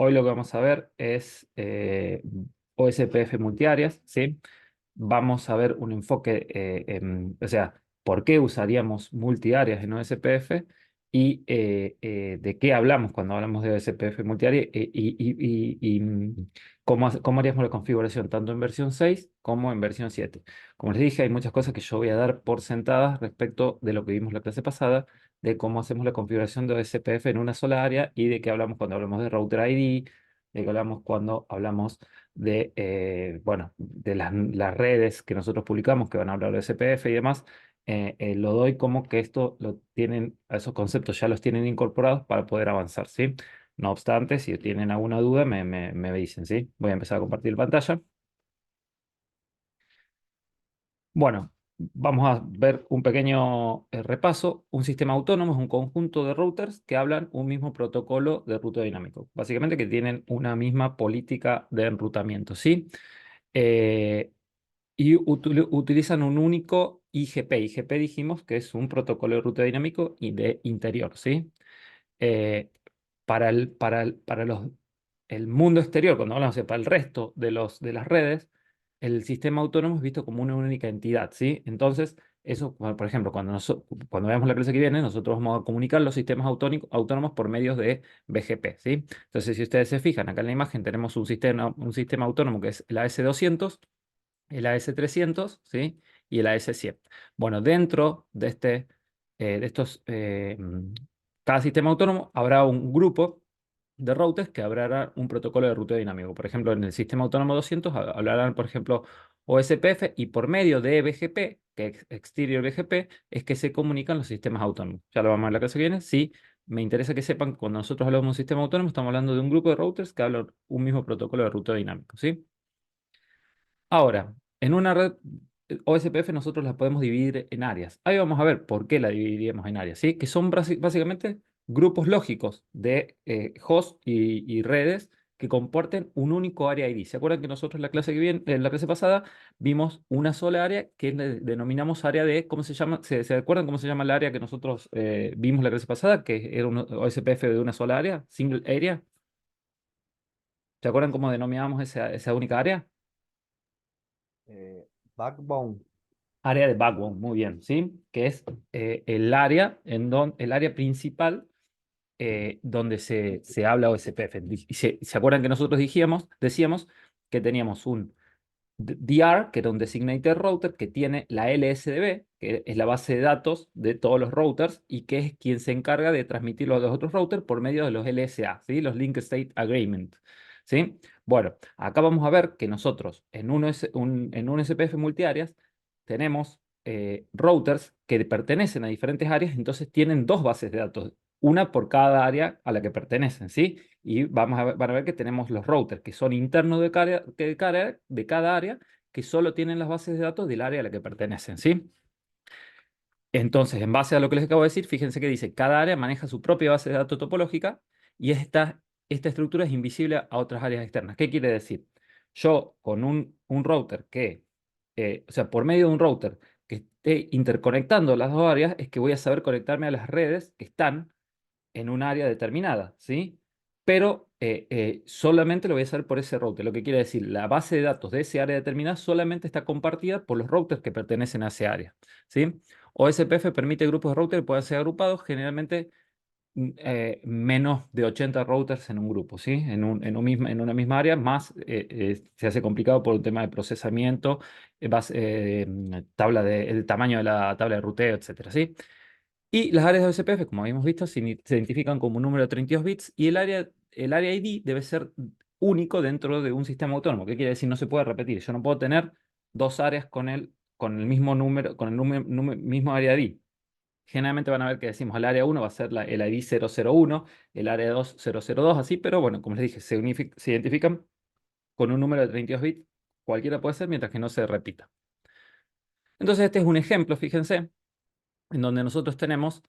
Hoy lo que vamos a ver es OSPF multiáreas, ¿sí? Vamos a ver un enfoque, o sea, por qué usaríamos multiáreas en OSPF y de qué hablamos cuando hablamos de OSPF multiárea y cómo haríamos la configuración tanto en versión 6 como en versión 7. Como les dije, hay muchas cosas que yo voy a dar por sentadas respecto de lo que vimos la clase pasada, de cómo hacemos la configuración de OSPF en una sola área y de qué hablamos cuando hablamos de Router ID, de qué hablamos cuando hablamos de, bueno, de las redes que nosotros publicamos que van a hablar de SPF y demás. Lo doy como que esto lo tienen, a esos conceptos ya los tienen incorporados para poder avanzar, ¿sí? No obstante, si tienen alguna duda, me dicen, ¿sí? Voy a empezar a compartir pantalla. Bueno, vamos a ver un pequeño repaso. Un sistema autónomo es un conjunto de routers que hablan un mismo protocolo de ruteo dinámico. Básicamente que tienen una misma política de enrutamiento, ¿sí? Eh, y utilizan un único IGP. IGP dijimos que es un protocolo de ruteo dinámico y de interior, ¿sí? Eh, para el mundo exterior, cuando hablamos para el resto de las redes, el sistema autónomo es visto como una única entidad, ¿sí? Entonces, eso, por ejemplo, cuando veamos la clase que viene, nosotros vamos a comunicar los sistemas autónomos por medios de BGP, ¿sí? Entonces, si ustedes se fijan, acá en la imagen tenemos un sistema autónomo que es el AS200, el AS300, ¿sí? Y el AS100. Bueno, dentro de estos, cada sistema autónomo habrá un grupo de routers que hablarán un protocolo de ruteo dinámico. Por ejemplo, en el sistema autónomo 200 hablarán, por ejemplo, OSPF y por medio de BGP, que es Exterior BGP, es que se comunican los sistemas autónomos. Ya lo vamos a ver en la clase que viene. Sí, me interesa que sepan que cuando nosotros hablamos de un sistema autónomo, estamos hablando de un grupo de routers que hablan un mismo protocolo de ruteo dinámico, ¿sí? Ahora, en una red OSPF nosotros la podemos dividir en áreas. Ahí vamos a ver por qué la dividiríamos en áreas, ¿sí? Que son básicamente grupos lógicos de hosts y redes que comporten un único área ID. ¿Se acuerdan que nosotros en la clase pasada vimos una sola área que denominamos área de, ¿cómo se llama? ¿Se acuerdan cómo se llama el área que nosotros vimos la clase pasada? Que era un OSPF de una sola área, single area. ¿Se acuerdan cómo denominábamos esa única área? Eh, Backbone. Área de backbone, muy bien, ¿sí? Que es el área el área principal donde se habla OSPF. Y se acuerdan que nosotros decíamos que teníamos un DR, que era un Designated Router, que tiene la LSDB, que es la base de datos de todos los routers y que es quien se encarga de transmitirlo a los otros routers por medio de los LSA, ¿sí? Los Link State Agreement, ¿sí? Bueno, acá vamos a ver que nosotros en un SPF multiáreas tenemos routers que pertenecen a diferentes áreas, entonces tienen dos bases de datos, una por cada área a la que pertenecen, ¿sí? Y van a ver que tenemos los routers que son internos de cada área, que solo tienen las bases de datos del área a la que pertenecen, ¿sí? Entonces, en base a lo que les acabo de decir, fíjense que dice, cada área maneja su propia base de datos topológica y esta estructura es invisible a otras áreas externas. ¿Qué quiere decir? Yo con un router o sea, por medio de un router que esté interconectando las dos áreas, es que voy a saber conectarme a las redes que están en un área determinada, ¿sí? Pero solamente lo voy a hacer por ese router. Lo que quiere decir, la base de datos de ese área determinada solamente está compartida por los routers que pertenecen a ese área, ¿sí? OSPF permite grupos de routers que puedan ser agrupados, generalmente menos de 80 routers en un grupo, ¿sí? En una misma área, más se hace complicado por un tema de procesamiento, el tamaño de la tabla de ruteo, etcétera, ¿sí? Y las áreas de OSPF, como habíamos visto, se identifican como un número de 32 bits y el área ID debe ser único dentro de un sistema autónomo. ¿Qué quiere decir? No se puede repetir. Yo no puedo tener dos áreas con el mismo número, con el mismo área ID. Generalmente van a ver que decimos el área 1 va a ser el ID 001, el área 2 002, así, pero bueno, como les dije, se identifican con un número de 32 bits. Cualquiera puede ser mientras que no se repita. Entonces, este es un ejemplo, fíjense, en donde nosotros tenemos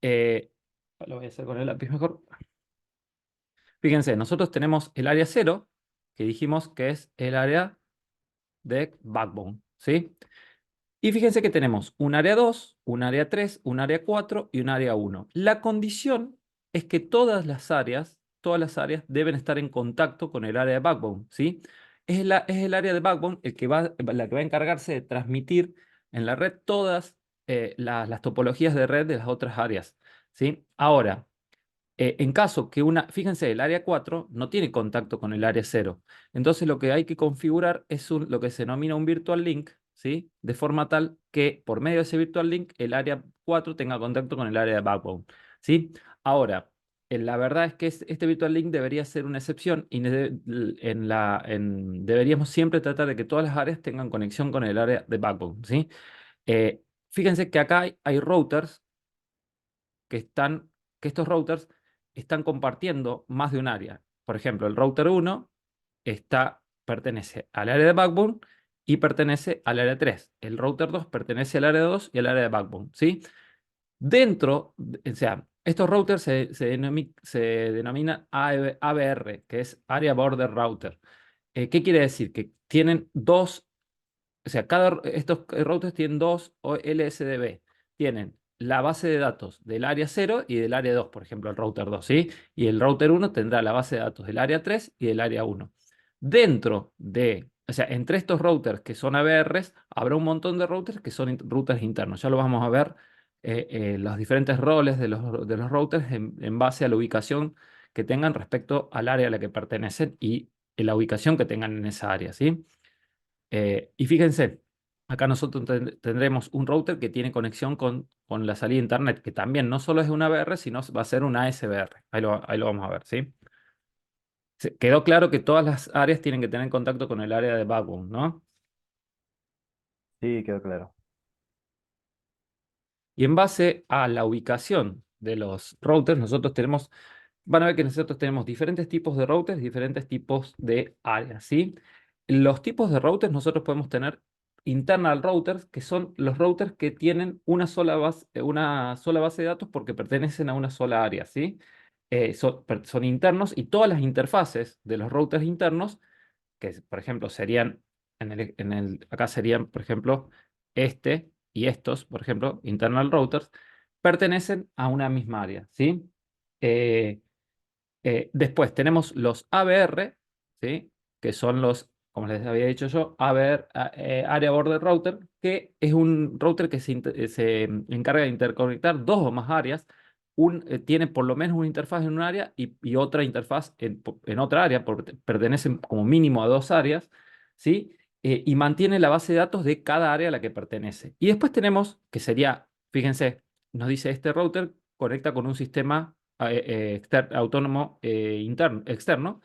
Eh, lo voy a hacer con el lápiz mejor. Fíjense, nosotros tenemos el área cero, que dijimos que es el área de backbone, ¿sí? Y fíjense que tenemos un área 2, un área 3, un área 4 y un área uno. La condición es que todas las áreas todas las áreas deben estar en contacto con el área de backbone, ¿sí? Es el área de backbone la que va a encargarse de transmitir en la red todas las topologías de red de las otras áreas, ¿sí? Ahora, en caso que fíjense, el área 4 no tiene contacto con el área 0. Entonces lo que hay que configurar es lo que se denomina un virtual link, ¿sí? De forma tal que por medio de ese virtual link el área 4 tenga contacto con el área de backbone, ¿sí? Ahora, la verdad es que este virtual link debería ser una excepción y deberíamos siempre tratar de que todas las áreas tengan conexión con el área de backbone, ¿sí? Fíjense que acá hay routers que están, que estos routers están compartiendo más de un área. Por ejemplo, el router 1 pertenece al área de backbone y pertenece al área 3. El router 2 pertenece al área 2 y al área de backbone, ¿sí? O sea, estos routers se denominan ABR, que es Area Border Router. ¿Qué quiere decir? Que tienen dos, o sea, estos routers tienen dos LSDB. Tienen la base de datos del área 0 y del área 2, por ejemplo, el router 2, ¿sí? Y el router 1 tendrá la base de datos del área 3 y del área 1. O sea, entre estos routers que son ABRs, habrá un montón de routers que son routers internos. Ya lo vamos a ver, los diferentes roles de los routers en base a la ubicación que tengan respecto al área a la que pertenecen y la ubicación que tengan en esa área, ¿sí? Y fíjense, acá nosotros tendremos un router que tiene conexión con la salida de Internet, que también no solo es una ABR, sino va a ser una ASBR. Ahí lo vamos a ver, ¿sí? Quedó claro que todas las áreas tienen que tener contacto con el área de backbone, ¿no? Sí, quedó claro. Y en base a la ubicación de los routers, van a ver que nosotros tenemos diferentes tipos de routers, diferentes tipos de áreas, ¿sí? Los tipos de routers nosotros podemos tener internal routers, que son los routers que tienen una sola base de datos porque pertenecen a una sola área, ¿sí? Son internos y todas las interfaces de los routers internos, que por ejemplo serían, acá serían, por ejemplo, este y estos, por ejemplo, internal routers, pertenecen a una misma área, ¿sí? Eh, Después tenemos los ABR, ¿sí? Que son como les había dicho yo, ABR, Area Border Router, que es un router que se encarga de interconectar dos o más áreas. Tiene por lo menos una interfaz en un área y otra interfaz en otra área, porque pertenecen como mínimo a dos áreas, ¿sí? Y mantiene la base de datos de cada área a la que pertenece. Y después tenemos, que sería, fíjense, nos dice este router conecta con un sistema autónomo externo,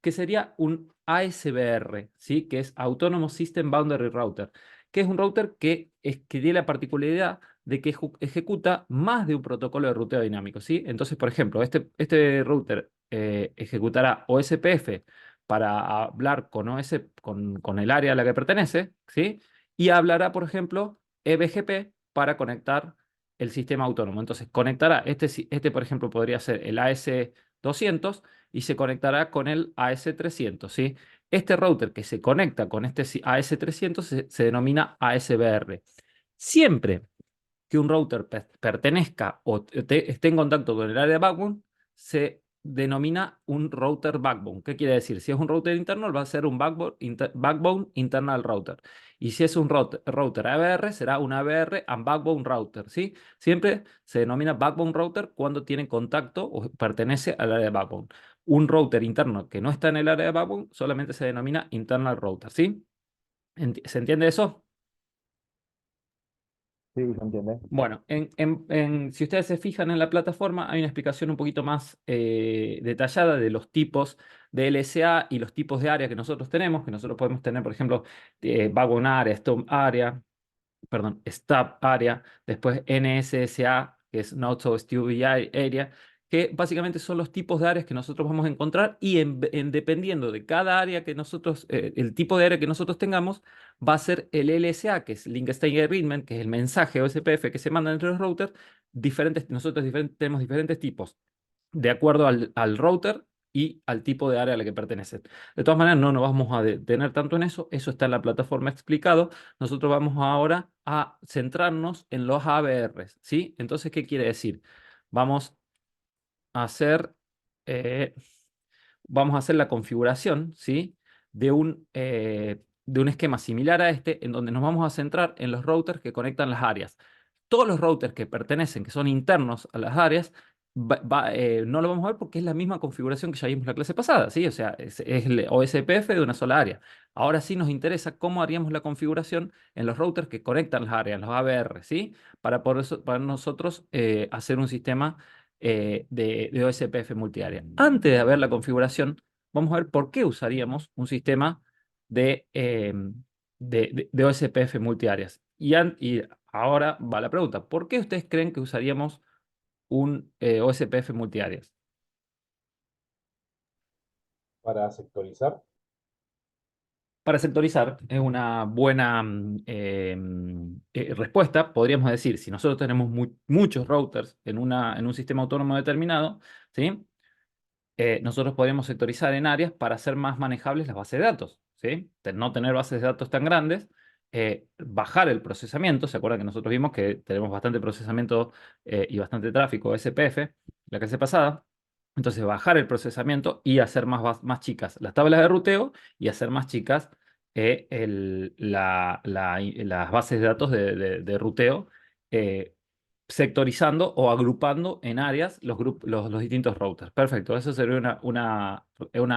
que sería un ASBR, ¿sí? Que es Autonomous System Boundary Router, que es un router que tiene la particularidad de que ejecuta más de un protocolo de ruteo dinámico, ¿sí? Entonces, por ejemplo, este router ejecutará OSPF para hablar con el área a la que pertenece, ¿sí? Y hablará, por ejemplo, eBGP para conectar el sistema autónomo. Entonces, conectará, por ejemplo, podría ser el AS200 y se conectará con el AS300, ¿sí? Este router que se conecta con este AS300 se denomina ASBR. Siempre que un router pertenezca o esté en contacto con el área de backbone, se denomina un router backbone. ¿Qué quiere decir? Si es un router interno, va a ser un backbone internal router. Y si es un router ABR, será un ABR and backbone router, ¿sí? Siempre se denomina backbone router cuando tiene contacto o pertenece al área de backbone. Un router interno que no está en el área de backbone solamente se denomina internal router, ¿sí? ¿Se entiende eso? Sí, se entiende. Bueno, si ustedes se fijan en la plataforma, hay una explicación un poquito más detallada de los tipos de LSA y los tipos de área que nosotros tenemos, que nosotros podemos tener, por ejemplo, Backbone Area, Stop Area, perdón, Stub Area, después NSSA, que es Not So Stupid Area, que básicamente son los tipos de áreas que nosotros vamos a encontrar y dependiendo de cada área que nosotros, el tipo de área que nosotros tengamos, va a ser el LSA, que es Link State Agreement, que es el mensaje OSPF que se manda entre los routers. Tenemos diferentes tipos, de acuerdo al router y al tipo de área a la que pertenece. De todas maneras, no nos vamos a detener tanto en eso, eso está en la plataforma explicado. Nosotros vamos ahora a centrarnos en los ABRs, ¿sí? Entonces, ¿qué quiere decir? Vamos a hacer, eh, vamos a hacer la configuración, ¿sí? De un esquema similar a este, en donde nos vamos a centrar en los routers que conectan las áreas. Todos los routers que pertenecen, que son internos a las áreas, no lo vamos a ver porque es la misma configuración que ya vimos la clase pasada, ¿sí? O sea, es el OSPF de una sola área. Ahora sí nos interesa cómo haríamos la configuración en los routers que conectan las áreas, los ABR, ¿sí? Para nosotros hacer un sistema de OSPF multiárea. Antes de ver la configuración, vamos a ver por qué usaríamos un sistema de OSPF multiáreas. Y ahora va la pregunta, ¿por qué ustedes creen que usaríamos un OSPF multiáreas? Para sectorizar. Para sectorizar, es una buena respuesta. Podríamos decir, si nosotros tenemos muchos routers en un sistema autónomo determinado, ¿sí? Nosotros podríamos sectorizar en áreas para hacer más manejables las bases de datos, ¿sí? No tener bases de datos tan grandes, bajar el procesamiento. ¿Se acuerdan que nosotros vimos que tenemos bastante procesamiento y bastante tráfico SPF la clase pasada? Entonces, bajar el procesamiento y hacer más chicas las tablas de ruteo y hacer más chicas las bases de datos de ruteo, eh, sectorizando o agrupando en áreas los distintos routers. Perfecto, eso sería una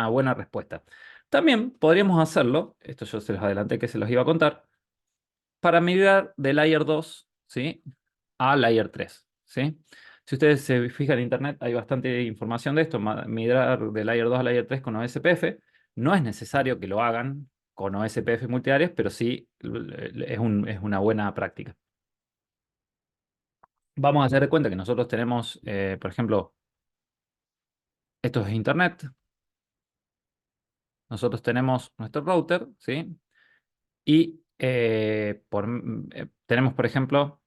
buena respuesta. También podríamos hacerlo, esto yo se los adelanté que se los iba a contar, para migrar de Layer 2, ¿sí? A Layer 3, ¿sí? Si ustedes se fijan en Internet, hay bastante información de esto. Migrar de Layer 2 a Layer 3 con OSPF. No es necesario que lo hagan con OSPF multiáreas, pero sí es una buena práctica. Vamos a hacer de cuenta que nosotros tenemos, por ejemplo, esto es Internet. Nosotros tenemos nuestro router, ¿sí? Y tenemos, por ejemplo,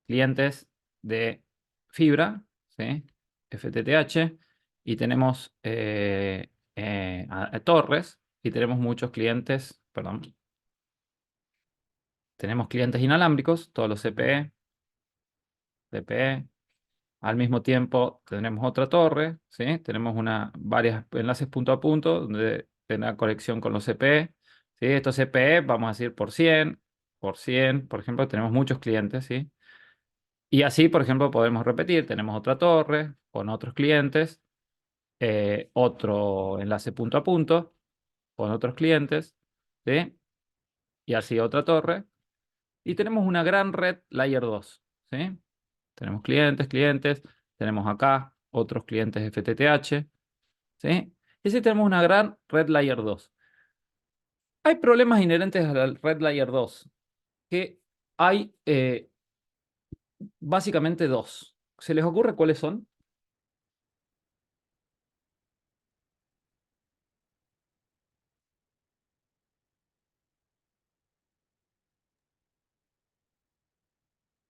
clientes de fibra, ¿sí? FTTH, y tenemos torres, y tenemos muchos clientes, perdón, tenemos clientes inalámbricos, todos los CPE, DPE. Al mismo tiempo tenemos otra torre, ¿sí? Tenemos varios enlaces punto a punto donde tenga conexión con los CPE, ¿sí? Estos CPE vamos a decir por 100, por ejemplo, tenemos muchos clientes, ¿sí? Y así, por ejemplo, podemos repetir, tenemos otra torre con otros clientes, otro enlace punto a punto con otros clientes, ¿sí? Y así otra torre. Y tenemos una gran red Layer 2, ¿sí? Tenemos clientes, tenemos acá otros clientes FTTH, ¿sí? Y así tenemos una gran red Layer 2. Hay problemas inherentes a la red Layer 2, que hay básicamente dos. ¿Se les ocurre cuáles son?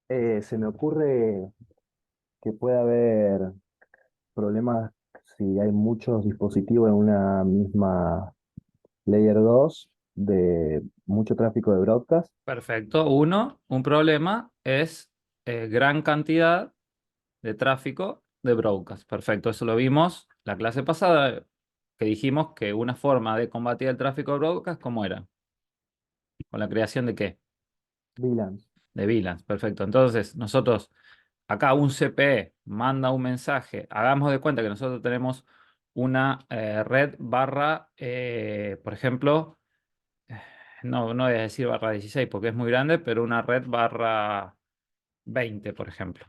Se me ocurre que puede haber problemas si hay muchos dispositivos en una misma Layer 2 de mucho tráfico de broadcast. Perfecto. Un problema es gran cantidad de tráfico de broadcast. Perfecto, eso lo vimos la clase pasada, que dijimos que una forma de combatir el tráfico de broadcast, ¿cómo era? ¿Con la creación de qué? VLANs. De VLANs. Perfecto. Entonces, nosotros, acá un CPE manda un mensaje. Hagamos de cuenta que nosotros tenemos una red barra, por ejemplo, no voy a decir barra 16 porque es muy grande, pero una red barra 20, por ejemplo,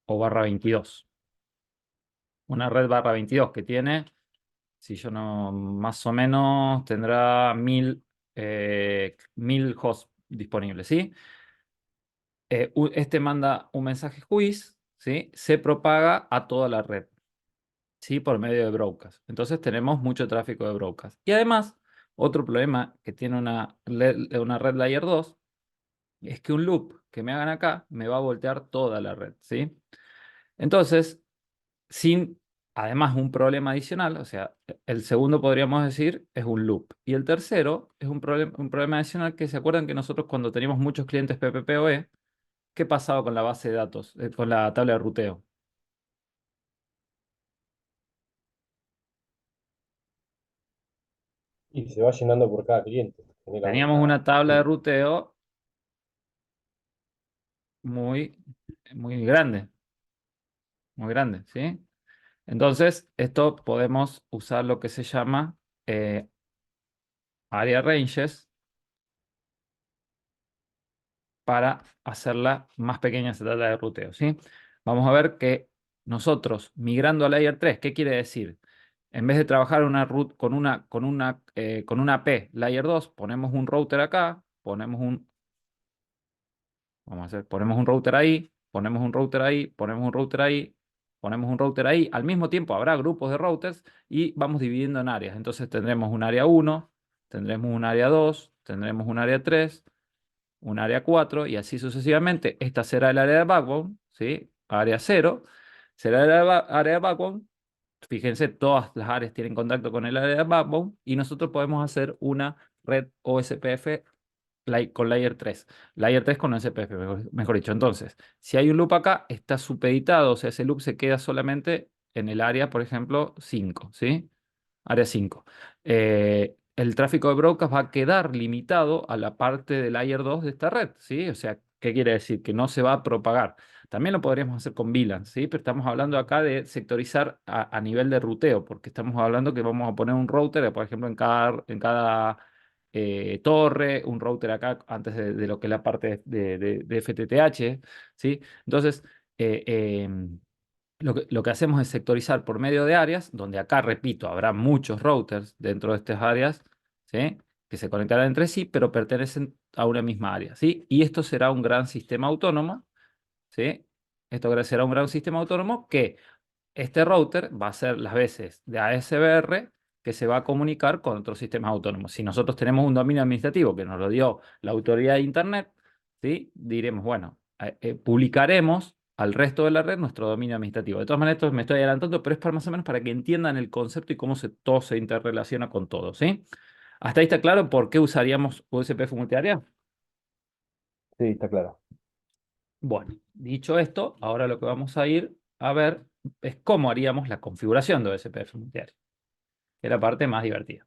o barra 22. Una red barra 22 que tiene, si yo no, más o menos tendrá 1000 hosts disponibles, ¿sí? Este manda un mensaje quiz, ¿sí? Se propaga a toda la red, ¿sí? Por medio de broadcast. Entonces tenemos mucho tráfico de broadcast. Y además, otro problema que tiene una red Layer 2 es que un loop que me hagan acá me va a voltear toda la red, ¿sí? Entonces, sin, además, un problema adicional, o sea, el segundo podríamos decir es un loop. Y el tercero es un problema adicional que se acuerdan que nosotros cuando teníamos muchos clientes PPPoE, ¿qué pasaba con la base de datos, con la tabla de ruteo? Y se va llenando por cada cliente. Genera Teníamos una tabla de sí, ruteo muy, muy grande, ¿sí? Entonces, esto podemos usar lo que se llama area ranges para hacerla más pequeña esa tabla de ruteo, ¿sí? Vamos a ver que nosotros, migrando a Layer 3, ¿qué quiere decir? En vez de trabajar una root con una P Layer 2, ponemos un router acá, vamos a hacer, ponemos un router ahí, ponemos un router ahí, ponemos un router ahí, ponemos un router ahí. Al mismo tiempo habrá grupos de routers y vamos dividiendo en áreas. Entonces tendremos un área 1, tendremos un área 2, tendremos un área 3, un área 4 y así sucesivamente. Esta será el área de backbone, ¿sí? Área 0 será el área de backbone. Fíjense, todas las áreas tienen contacto con el área de backbone y nosotros podemos hacer una red OSPF con Layer 3. Layer 3 con SPF, mejor dicho. Entonces, si hay un loop acá, está supeditado, o sea, ese loop se queda solamente en el área, por ejemplo, 5, ¿sí? Área 5. El tráfico de broadcast va a quedar limitado a la parte del Layer 2 de esta red, ¿sí? O sea, ¿qué quiere decir? Que no se va a propagar. También lo podríamos hacer con VLAN, ¿sí? Pero estamos hablando acá de sectorizar a nivel de ruteo, porque estamos hablando que vamos a poner un router, por ejemplo, en cada torre, un router acá antes de lo que es la parte de FTTH, ¿sí? Entonces, eh, em, lo que hacemos es sectorizar por medio de áreas, donde acá, repito, habrá muchos routers dentro de estas áreas, ¿sí? Que se conectarán entre sí, pero pertenecen a una misma área, ¿sí? Y esto será un gran sistema autónomo, ¿sí? Esto será un gran sistema autónomo que este router va a ser las veces de ASBR que se va a comunicar con otros sistemas autónomos. Si nosotros tenemos un dominio administrativo que nos lo dio la autoridad de Internet, ¿sí? Diremos, bueno, publicaremos al resto de la red nuestro dominio administrativo. De todas maneras, esto me estoy adelantando, pero es para más o menos para que entiendan el concepto y cómo todo se interrelaciona con todo, ¿sí? ¿Hasta ahí está claro por qué usaríamos USPF multiárea? Sí, está claro. Bueno, dicho esto, ahora lo que vamos a ir a ver es cómo haríamos la configuración de USPF multiárea, que es la parte más divertida.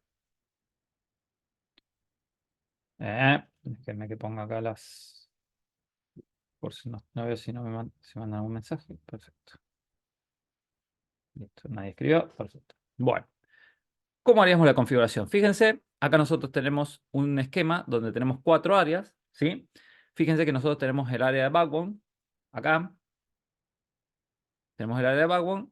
Déjenme que ponga acá las... Por si no veo si no si mandan algún mensaje. Perfecto. Listo, nadie escribió. Perfecto. Bueno, ¿cómo haríamos la configuración? Fíjense, acá nosotros tenemos un esquema donde tenemos 4 áreas, ¿sí? Fíjense que nosotros tenemos el área de backbone, acá. Tenemos el área de backbone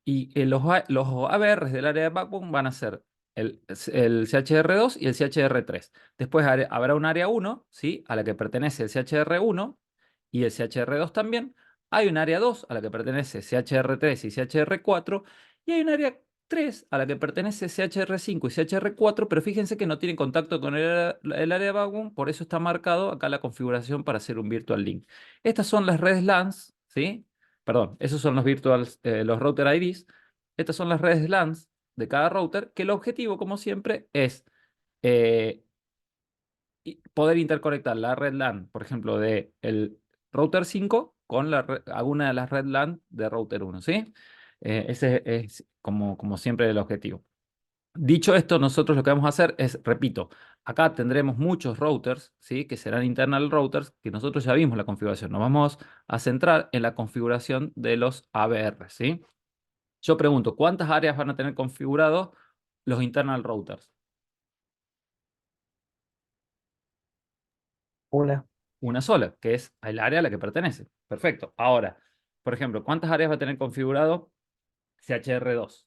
y los ABRs del área de backbone van a ser el CHR2 y el CHR3. Después habrá un área 1, ¿sí? A la que pertenece el CHR1 y el CHR2 también. Hay un área 2 a la que pertenece CHR3 y CHR4. Y hay un área 3 a la que pertenece CHR5 y CHR4, pero fíjense que no tienen contacto con el área de backbone, por eso está marcado acá la configuración para hacer un virtual link. Estas son las redes LANs, ¿sí? Perdón, esos son los router IDs. Estas son las redes LANs de cada router, que el objetivo, como siempre, es eh, poder interconectar la red LAN, por ejemplo, de el router 5 con alguna de las red LAN de router 1, ¿sí? Ese es como siempre el objetivo. Dicho esto, nosotros lo que vamos a hacer es, repito, acá tendremos muchos routers, ¿sí? Que serán internal routers, que nosotros ya vimos la configuración. Nos vamos a centrar en la configuración de los ABR, ¿sí? Yo pregunto, ¿cuántas áreas van a tener configurados los internal routers? Una, Una sola, que es el área a la que pertenece. Perfecto. Ahora, por ejemplo, ¿cuántas áreas va a tener configurado CHR2?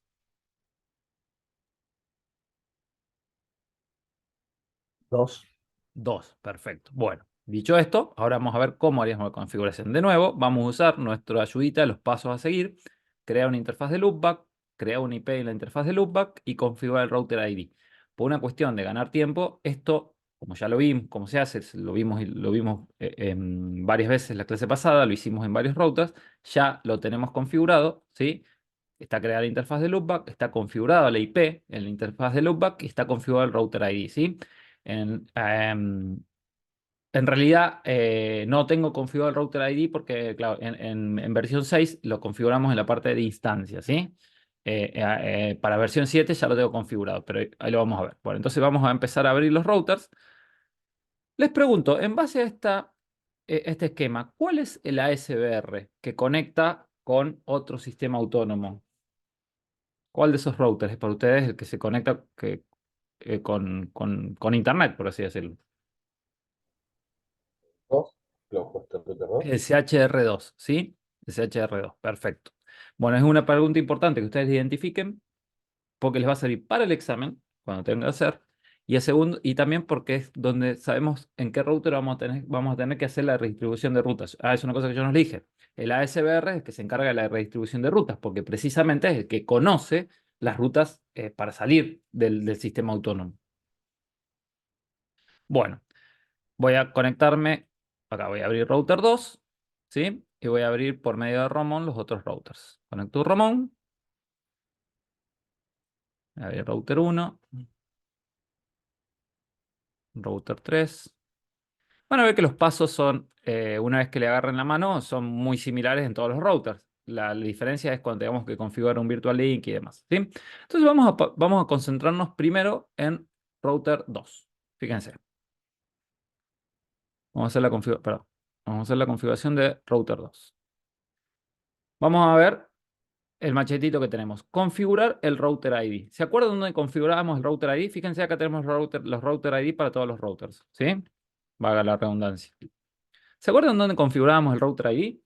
dos, Dos, perfecto. Bueno, dicho esto, ahora vamos a ver cómo haríamos la configuración. De nuevo, vamos a usar nuestra ayudita, los pasos a seguir, crear una interfaz de loopback, crear una IP en la interfaz de loopback y configurar el router ID. Por una cuestión de ganar tiempo, esto, como ya lo vimos, cómo se hace, lo vimos varias veces en la clase pasada, lo hicimos en varios routers, ya lo tenemos configurado, ¿sí? Está creada la interfaz de loopback, está configurada la IP en la interfaz de loopback y está configurado el router ID, ¿sí? En, em, en realidad no tengo configurado el router ID porque, claro, en versión 6 lo configuramos en la parte de instancia, ¿sí? Para versión 7 ya lo tengo configurado, pero ahí lo vamos a ver. Bueno, entonces vamos a empezar a abrir los routers. Les pregunto, en base a este esquema, ¿cuál es el ASBR que conecta con otro sistema autónomo? ¿Cuál de esos routers es para ustedes el que se conecta con Internet, por así decirlo? Dos, lo opuesto, router 2. SHR2, ¿sí? SHR2, perfecto. Bueno, es una pregunta importante que ustedes identifiquen porque les va a servir para el examen, cuando tengan que hacer, y, segundo, y también porque es donde sabemos en qué router vamos a tener que hacer la redistribución de rutas. Es una cosa que yo no les dije. El ASBR es el que se encarga de la redistribución de rutas, porque precisamente es el que conoce las rutas para salir del sistema autónomo. Bueno, voy a conectarme, acá voy a abrir router 2, ¿sí? Y voy a abrir por medio de Romon los otros routers. Conecto Romon, voy a abrir router 1, router 3. Van a ver que los pasos son, una vez que le agarren la mano, son muy similares en todos los routers. La diferencia es cuando tenemos que configurar un virtual link y demás, ¿sí? Entonces vamos a concentrarnos primero en router 2. Fíjense. Vamos a hacer vamos a hacer la configuración de router 2. Vamos a ver el machetito que tenemos. Configurar el router ID. ¿Se acuerdan dónde configurábamos el router ID? Fíjense, acá tenemos los router ID para todos los routers, ¿sí? Valga la redundancia. ¿Se acuerdan dónde configurábamos el router ID?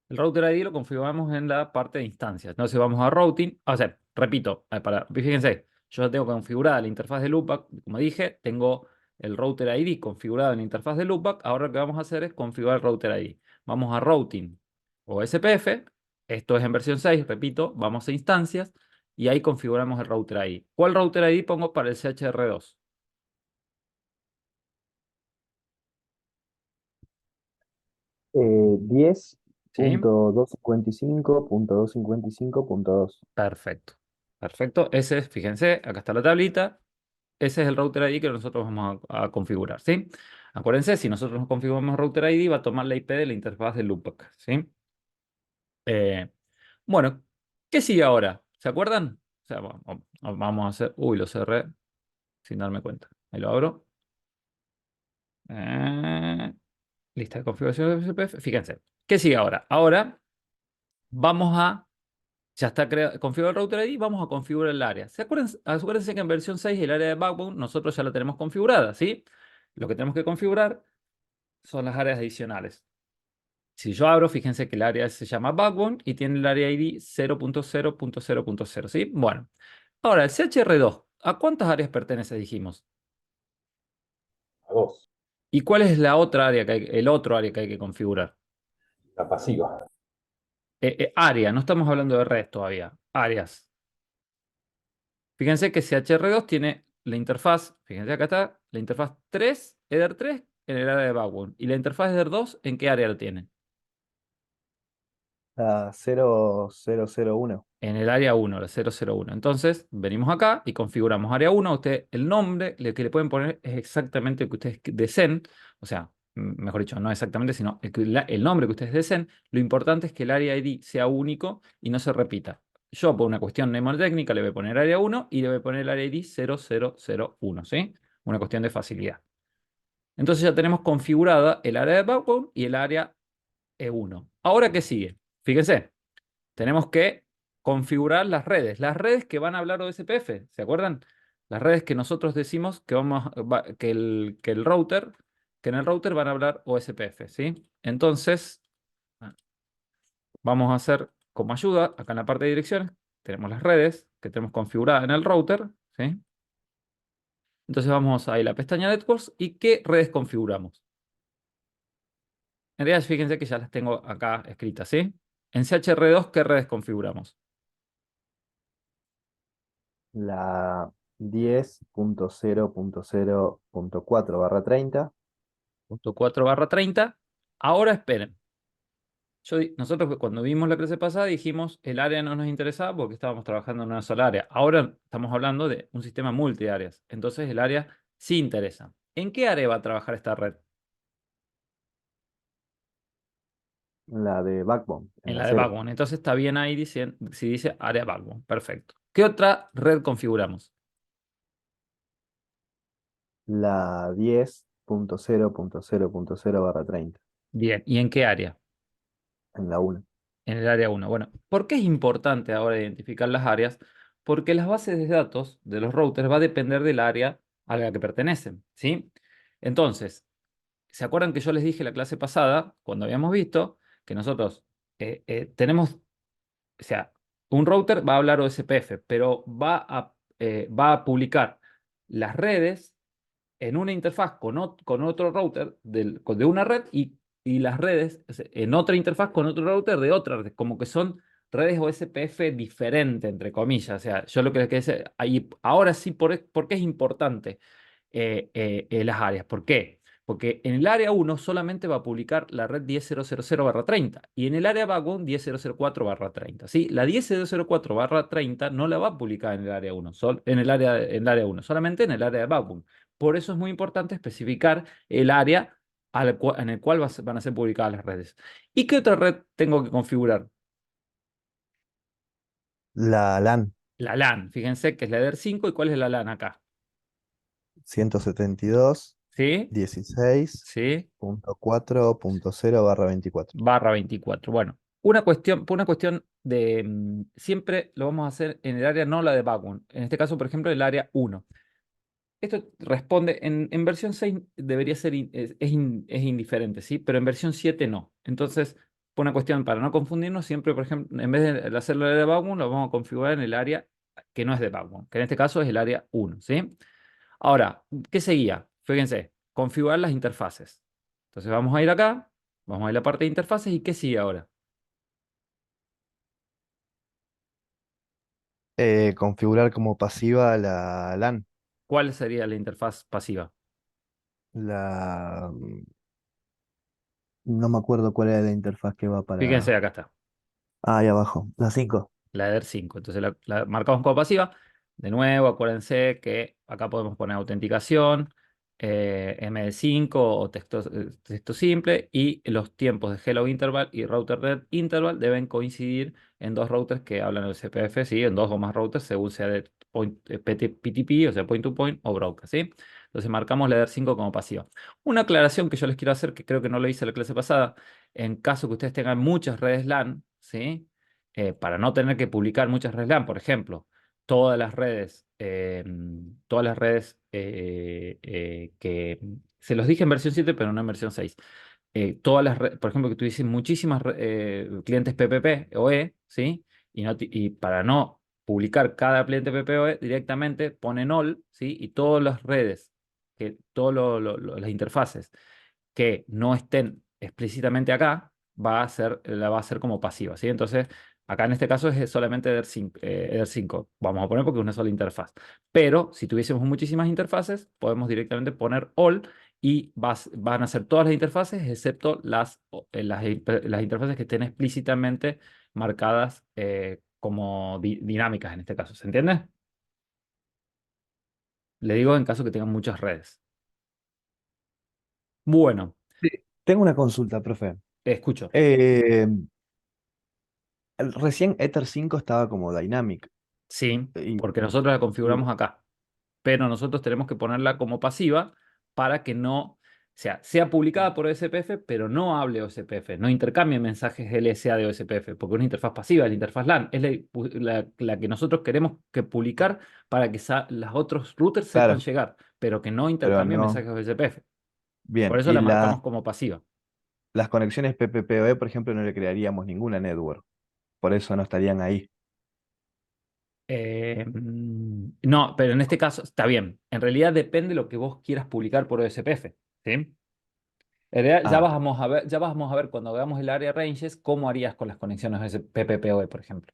El router ID lo configuramos en la parte de instancias. Entonces vamos a routing. O sea, repito, fíjense, yo ya tengo configurada la interfaz de loopback. Como dije, tengo el router ID configurado en la interfaz de loopback. Ahora lo que vamos a hacer es configurar el router ID. Vamos a routing o SPF. Esto es en versión 6, repito, vamos a instancias y ahí configuramos el router ID. ¿Cuál router ID pongo para el CHR2? ¿Sí? 10.255.255.2. Perfecto. Perfecto. Ese es, fíjense, acá está la tablita. Ese es el router ID que nosotros vamos a configurar, ¿sí? Acuérdense, si nosotros nos configuramos router ID, va a tomar la IP de la interfaz de loopback, ¿sí? Eh, bueno, ¿qué sigue ahora? ¿Se acuerdan? O sea, vamos a hacer... Uy, lo cerré sin darme cuenta. Ahí lo abro. Eh, Lista de configuración de SPF. Fíjense. ¿Qué sigue ahora? Ahora vamos a... Ya está configurado el router ID, vamos a configurar el área. Acuérdense que en versión 6 el área de backbone nosotros ya la tenemos configurada, ¿sí? Lo que tenemos que configurar son las áreas adicionales. Si yo abro, fíjense que el área se llama backbone y tiene el área ID 0.0.0.0, ¿sí? Bueno, ahora el CHR2, ¿a cuántas áreas pertenece, dijimos? A dos, ¿Y cuál es la otra área el otro área que hay que configurar? la pasiva. Área, no estamos hablando de red todavía, áreas. Fíjense que CHR2 tiene la interfaz, fíjense acá está, la interfaz 3, Eder 3 en el área de backbone. ¿Y la interfaz Eder 2 en qué área la tiene? La 0001. En el área 1, la 001. Entonces, venimos acá y configuramos área 1. Usted, el nombre que le pueden poner es exactamente el que ustedes deseen. O sea, mejor dicho, no exactamente, sino el nombre que ustedes deseen. Lo importante es que el área ID sea único y no se repita. Yo, por una cuestión mnemotécnica, le voy a poner área 1 y le voy a poner el área ID 0001, ¿sí? Una cuestión de facilidad. Entonces ya tenemos configurada el área de backbone y el área E1. Ahora, ¿qué sigue? Fíjense. Tenemos que configurar las redes. Las redes que van a hablar OSPF, ¿se acuerdan? Las redes que nosotros decimos que, que el router, que en el router van a hablar OSPF, ¿sí? Entonces, vamos a hacer como ayuda, acá en la parte de direcciones, tenemos las redes que tenemos configuradas en el router, ¿sí? Entonces vamos a ir a la pestaña Networks y ¿qué redes configuramos? En realidad, fíjense que ya las tengo acá escritas, ¿sí? En CHR2, ¿qué redes configuramos? La 10.0.0.4/30. Punto 4/30. Ahora esperen. nosotros cuando vimos la clase pasada dijimos el área no nos interesaba porque estábamos trabajando en una sola área. Ahora estamos hablando de un sistema multiáreas. Entonces el área sí interesa. ¿En qué área va a trabajar esta red? La de Backbone, en En la la de 0. backbone. Entonces está bien ahí si dice área backbone. Perfecto. ¿Qué otra red configuramos? La 10.0.0.0/30, Bien. ¿Y en qué área? en la 1. En el área uno. Bueno, ¿por qué es importante ahora identificar las áreas? Porque las bases de datos de los routers va a depender del área a la que pertenecen, ¿sí? Entonces, ¿se acuerdan que yo les dije la clase pasada, cuando habíamos visto, que nosotros tenemos, o sea, un router va a hablar OSPF, pero va a publicar las redes en una interfaz con otro router de una red y las redes en otra interfaz con otro router de otra red, como que son redes OSPF diferentes, entre comillas. O sea, yo lo que les quiero decir, ahí, ahora sí, ¿por qué es importante las áreas? ¿Por qué? Porque en el área uno solamente va a publicar la red 10.0.0/30 y en el área backbone 10.0.0.4/30. ¿Sí? La 10.0.0.4/30 no la va a publicar en el área uno, en el área 1, solamente en el área de backbone. Por eso es muy importante especificar el área en el cual van a ser publicadas las redes. ¿Y qué otra red tengo que configurar? La LAN La LAN. Fíjense que es la EDR5 y cuál es la LAN acá. 172 ¿Sí? 16 ¿Sí? punto 4.0/24. /24. Bueno, por una cuestión de siempre lo vamos a hacer en el área no la de backbone. En este caso, por ejemplo, el área uno. Esto responde, en versión 6 debería ser, es indiferente, ¿sí? Pero en versión 7 no. Entonces, por una cuestión para no confundirnos, siempre, por ejemplo, en vez de hacerlo en el área de backbone, lo vamos a configurar en el área que no es de backbone, que en este caso es el área uno, ¿sí? Ahora, ¿qué seguía? Fíjense, configurar las interfaces. Entonces vamos a ir acá, vamos a ir a la parte de interfaces y ¿qué sigue ahora? Configurar como pasiva la LAN. ¿Cuál sería la interfaz pasiva? La... No me acuerdo cuál era la interfaz que va Fíjense, para... acá está. Ah, ahí abajo. La 5. La EDR5. Entonces la marcamos como pasiva. De nuevo, acuérdense que acá podemos poner autenticación, MD5 o texto simple y los tiempos de hello interval y router red interval deben coincidir en dos routers que hablan el CPF, ¿sí? En dos o más routers según sea de PTP, o sea, point to point o broadcast, ¿sí? Entonces marcamos la EDR5 como pasiva. Una aclaración que yo les quiero hacer, que creo que no lo hice en la clase pasada, en caso que ustedes tengan muchas redes LAN, ¿sí? Para no tener que publicar muchas redes LAN, por ejemplo, todas las redes que se los dije en versión 7, pero no en versión 6. Por ejemplo, que tuviesen muchísimas clientes PPP o E, ¿sí? Y para no publicar cada cliente PPP o E, directamente ponen all, ¿sí? Y todas las redes, las interfaces que no estén explícitamente acá, la va a hacer como pasiva, ¿sí? Entonces, acá en este caso es solamente EDR5, vamos a poner porque es una sola interfaz. Pero si tuviésemos muchísimas interfaces, podemos directamente poner all y van a ser todas las interfaces, excepto las interfaces que estén explícitamente marcadas como dinámicas en este caso. ¿Se entiende? Le digo en caso que tengan muchas redes. Bueno, Sí. Tengo una consulta, profe. escucho. Eh, Recién Ether 5 estaba como Dynamic. Sí, Y, porque nosotros la y- configuramos acá. Pero nosotros tenemos que ponerla como pasiva para que no, o sea publicada por OSPF, pero no hable OSPF, no intercambie mensajes LSA de OSPF, porque es una interfaz pasiva, la interfaz LAN, es la que nosotros queremos que publicar para que los otros routers sepan claro, llegar, pero que no pero intercambie no. mensajes OSPF. Por Bien. eso Y la marcamos como pasiva. las conexiones PPPoE, por ejemplo, no le crearíamos ninguna network. Por eso no estarían ahí. No, pero en este caso está bien. En realidad depende de lo que vos quieras publicar por OSPF, ¿sí? En realidad, Ah, ya vamos a ver cuando veamos el área ranges cómo harías con las conexiones PPPoE, por ejemplo.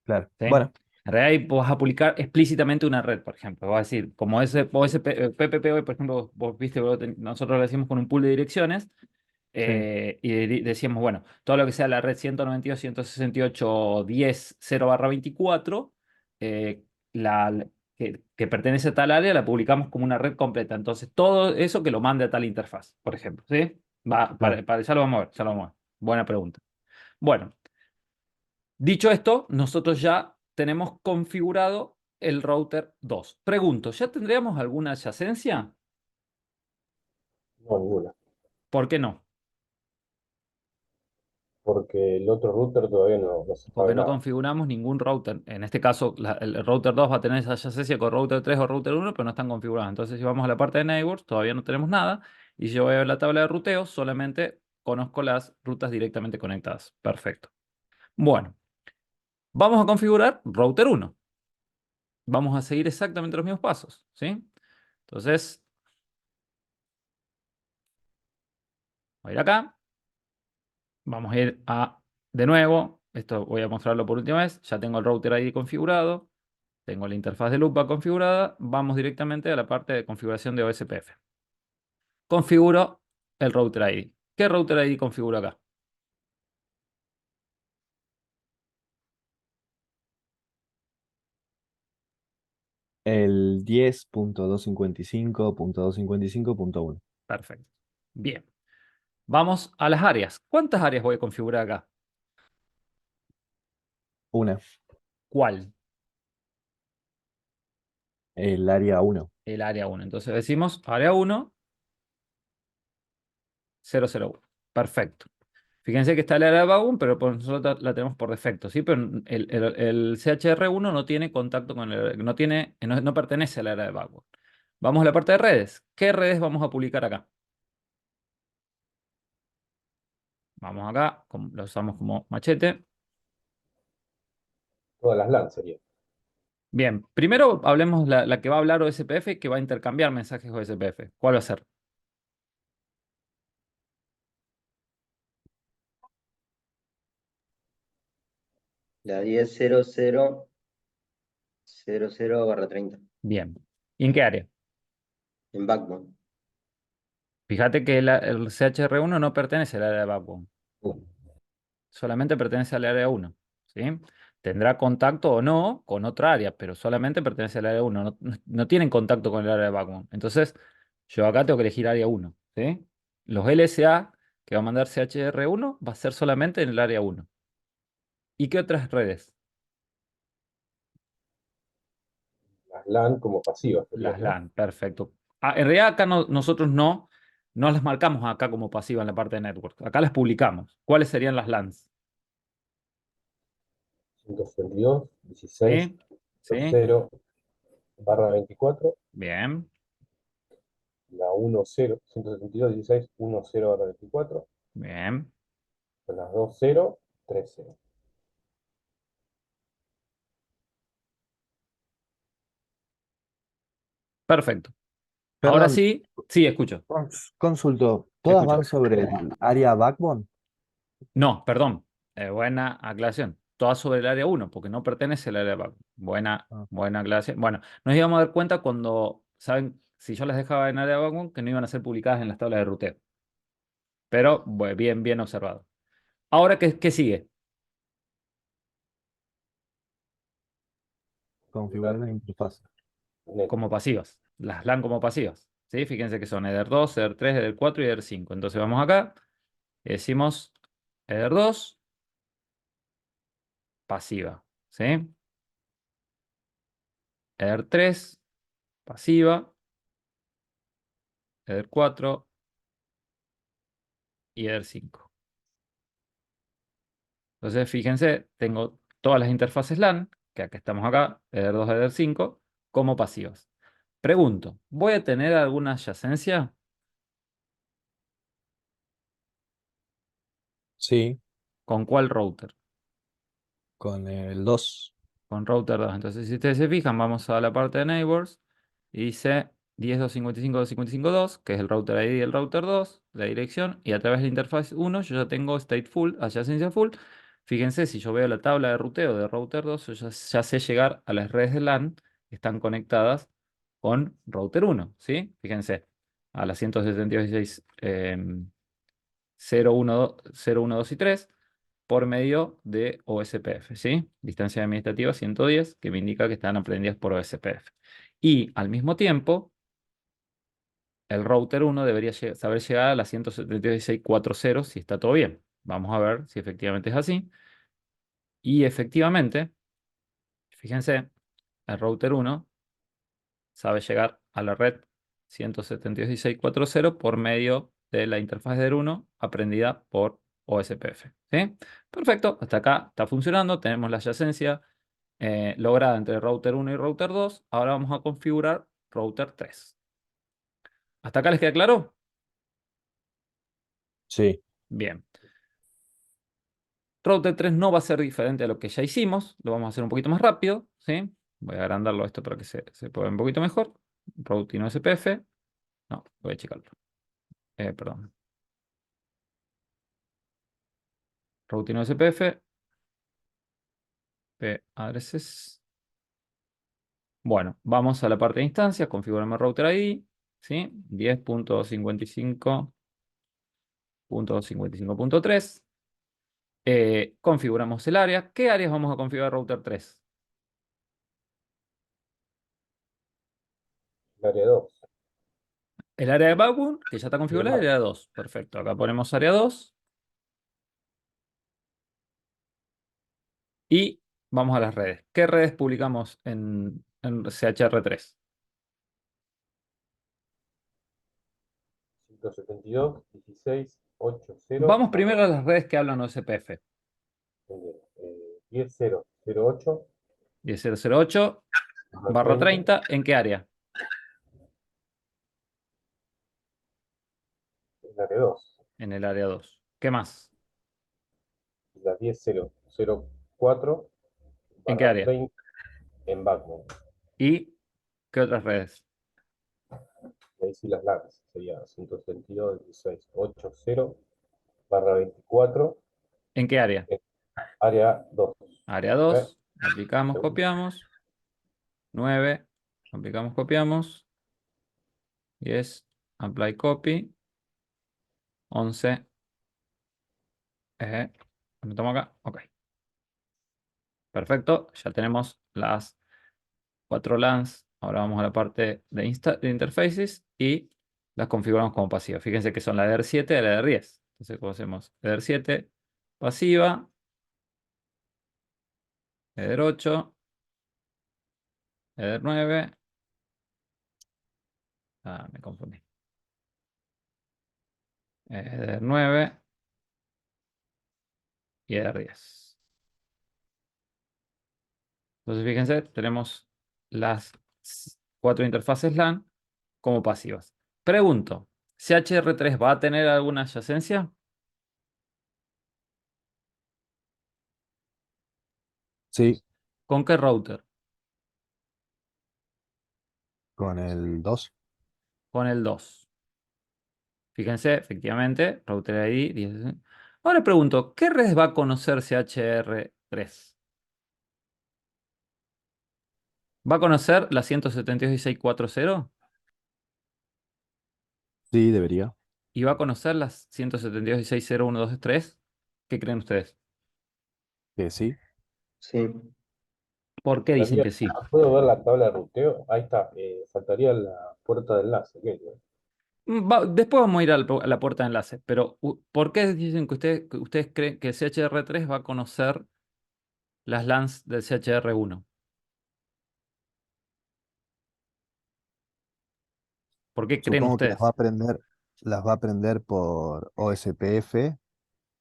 claro. ¿Sí? Bueno, En realidad ahí vos vas a publicar explícitamente una red, por ejemplo. Vas a decir, como ese PPPoE, por ejemplo, vos viste, nosotros lo decimos con un pool de direcciones. Y decíamos, bueno, todo lo que sea la red 192.168.10.0/24, que pertenece a tal área, la publicamos como una red completa. Entonces, todo eso que lo mande a tal interfaz, por ejemplo. ¿Sí? Claro. Ya lo vamos a ver, ya lo vamos a ver. Buena pregunta. Bueno, dicho esto, nosotros ya tenemos configurado el router 2. Pregunto, ¿ya tendríamos alguna adyacencia? No, ninguna. ¿Por qué no? Porque el otro router todavía no se Porque sabe no nada. configuramos ningún router. En este caso, el router 2 va a tener esa adyacencia con router 3 o router 1, pero no están configurados. Entonces, si vamos a la parte de neighbors, todavía no tenemos nada. Y si yo voy a la tabla de ruteo, solamente conozco las rutas directamente conectadas. Perfecto. Bueno, vamos a configurar router 1. Vamos a seguir exactamente los mismos pasos, ¿sí? Entonces, voy a ir acá. Vamos a ir de nuevo, esto voy a mostrarlo por última vez. Ya tengo el router ID configurado. Tengo la interfaz de loopback configurada. Vamos directamente a la parte de configuración de OSPF. Configuro el router ID. ¿Qué router ID configuro acá? El 10.255.255.1. Perfecto. Bien. Vamos a las áreas. ¿Cuántas áreas voy a configurar acá? Una. ¿Cuál? El área 1. El área 1. Entonces decimos área 1, 001. Perfecto. Fíjense que está el área de backbone, pero nosotros la tenemos por defecto, ¿sí? Pero el CHR1 no tiene contacto con no pertenece al área de backbone. Vamos a la parte de redes. ¿Qué redes vamos a publicar acá? Vamos acá, lo usamos como machete. Todas las LAN serían. Bien, primero hablemos la que va a hablar OSPF, que va a intercambiar mensajes OSPF. ¿Cuál va a ser? La 10.00.00/30 Bien. ¿Y en qué área? en Backbone. Fíjate que el CHR1 no pertenece al área de backbone, solamente pertenece al área 1, ¿sí? Tendrá contacto o no con otra área, pero solamente pertenece al área 1. No tienen contacto con el área de backbone. Entonces, yo acá tengo que elegir área 1, ¿sí? Los LSA que va a mandar CHR1 va a ser solamente en el área 1. ¿Y qué otras redes? Las LAN como pasivas Las serían, ¿no? LAN, perfecto. En realidad acá nosotros no las marcamos acá como pasiva en la parte de network. Acá las publicamos. ¿Cuáles serían las LANs? 172, 16, ¿Sí? ¿Sí? 0/24, Bien, la 10, 172, 16, 10/24, bien. son las 20, 13. Perfecto. Ahora Perdón, sí, sí, escucho, consulto. ¿Todas escucho. van sobre el área backbone? No, perdón. Buena aclaración. Todas sobre el área 1, porque no pertenece al área de backbone. Ah, Buena aclaración. Bueno, nos íbamos a dar cuenta cuando, ¿saben? Si yo las dejaba en área de backbone, que no iban a ser publicadas en las tablas de ruteo. Pero, bien, bien observado. Ahora, ¿qué sigue? configurar la interfaz. Como pasivas. Las LAN como pasivas. ¿Sí? Fíjense que son Eder 2, Eder 3, Eder 4 y Eder 5. Entonces vamos acá y decimos Eder 2, pasiva. ¿Sí? Eder 3, pasiva. Eder 4 y Eder 5. Entonces fíjense, tengo todas las interfaces LAN, que acá estamos acá, Eder 2, Eder 5, como pasivas. Pregunto, ¿voy a tener alguna adyacencia? Sí, ¿Con cuál router? con el 2. Con router 2. Entonces, si ustedes se fijan, vamos a la parte de neighbors y dice 10.255.255.2, que es el router ID del router 2, la dirección, y a través de la interfaz 1 yo ya tengo stateful, adyacencia full. Fíjense, si yo veo la tabla de ruteo de router 2, yo ya sé llegar a las redes de LAN que están conectadas con router 1, ¿sí? Fíjense, a las 172.16 0, 1, 0, 1, 2 y 3 por medio de OSPF, ¿sí? Distancia administrativa 110, que me indica que están aprendidas por OSPF. Y al mismo tiempo, el router 1 debería saber llegar a la 172.16.4.0 si está todo bien. Vamos a ver si efectivamente es así. Y efectivamente, fíjense, el router 1 sabe llegar a la red 172.16.4.0 por medio de la interfaz del 1 aprendida por OSPF, ¿sí? Perfecto, hasta acá está funcionando. Tenemos la adyacencia lograda entre router 1 y router 2. Ahora vamos a configurar router 3. ¿Hasta acá les queda claro? Sí. Bien. Router 3 no va a ser diferente a lo que ya hicimos. Lo vamos a hacer un poquito más rápido, ¿sí? Voy a agrandarlo esto para que se pueda ver un poquito mejor. Routing OSPF. No, voy a checarlo. Perdón. Routing OSPF. Addresses. Bueno, vamos a la parte de instancias. Configuramos router ID. ¿Sí? 10.55.55.3. Configuramos el área. ¿Qué áreas vamos a configurar router 3? El área 2. El área de backbone, que ya está configurada, y el Bien, área 2. Perfecto. Acá ponemos área 2. Y vamos a las redes. ¿Qué redes publicamos en CHR3? 172, 16, 80, Vamos primero a las redes que hablan OSPF. 10, 0, 08, 10.0.0.8 barra 30. ¿En qué área? el área 2. En el área 2. ¿Qué más? La 10, 0, 04, ¿En qué barra área? 30 en backbone. ¿Y qué otras redes? Y ahí sí las LANs. Sería 172, 16, 80, barra 24, ¿En qué área? área 2. Área A ver, 2. Aplicamos, segundo. copiamos. 9. Aplicamos, copiamos. 10. Apply copy. 11. ¿Lo tomo acá? Ok. Perfecto. Ya tenemos las 4 LANs. Ahora vamos a la parte de interfaces y las configuramos como pasivas. Fíjense que son la EDR7 y la EDR10. Entonces, ¿cómo hacemos? EDR7 pasiva, EDR8, EDR9. Me confundí. EDR9 y EDR10. Entonces, fíjense, tenemos las 4 interfaces LAN como pasivas. Pregunto, ¿CHR3 va a tener alguna adyacencia? Sí, ¿Con qué router? con el 2. Con el 2. Fíjense, efectivamente, router ID 10. Ahora pregunto, ¿qué redes va a conocer CHR3? ¿Va a conocer la 172.16.4.0? Sí, debería. ¿Y va a conocer las 172.16.0.1.2.3? ¿Qué creen ustedes? Que sí. Sí. ¿Por qué dicen que sí? ¿Puedo ver la tabla de ruteo? Ahí está. Faltaría la puerta de enlace. ¿Qué? Después vamos a ir a la puerta de enlace, pero ¿por qué dicen que ustedes creen que CHR3 va a conocer las LANs del CHR1? ¿Por qué creen Supongo que ustedes? las va a aprender por OSPF,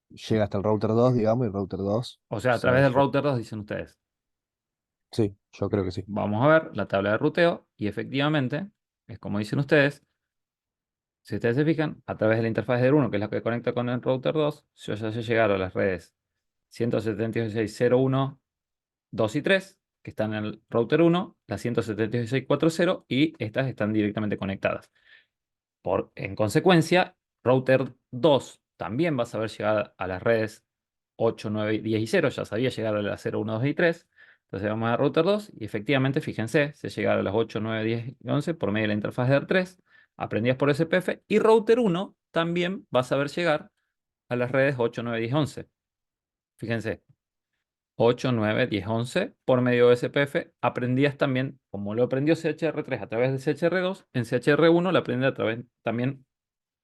llega hasta el router 2, digamos, y el router 2 O sea, a través sabe del llegar. router 2 dicen ustedes. Sí, yo creo que sí. Vamos a ver la tabla de ruteo y efectivamente, es como dicen ustedes, si ustedes se fijan, a través de la interfaz del 1, que es la que conecta con el router 2, yo ya sé llegar a las redes 176.0.1, 2 y 3, que están en el router 1, las 172.16.4.0 y estas están directamente conectadas. En consecuencia, router 2 también va a saber llegar a las redes 8, 9, 10 y 0. Ya sabía llegar a las 0, 1, 2 y 3. Entonces vamos a router 2 y efectivamente, fíjense, se llega a las 8, 9, 10 y 11 por medio de la interfaz de R3, aprendidas por SPF. Y router 1 también va a saber llegar a las redes 8, 9, 10, 11. Fíjense, 8, 9, 10, 11 por medio de SPF. Aprendías también, como lo aprendió CHR3 a través de CHR2, en CHR1 lo aprende también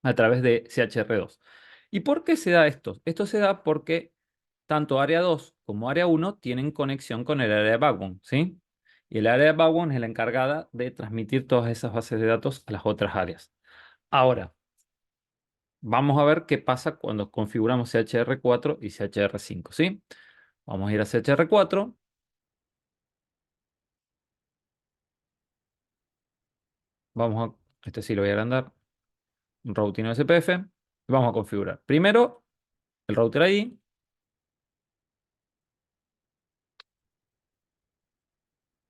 a través de CHR2. ¿Y por qué se da esto? Esto se da porque tanto área 2 como área 1 tienen conexión con el área de backbone, ¿sí? Y el área de backbone es la encargada de transmitir todas esas bases de datos a las otras áreas. Ahora, vamos a ver qué pasa cuando configuramos CHR4 y CHR5, ¿sí? Vamos a ir a CHR4. Este sí lo voy a agrandar. Routing SPF. Vamos a configurar. Primero, el router ID.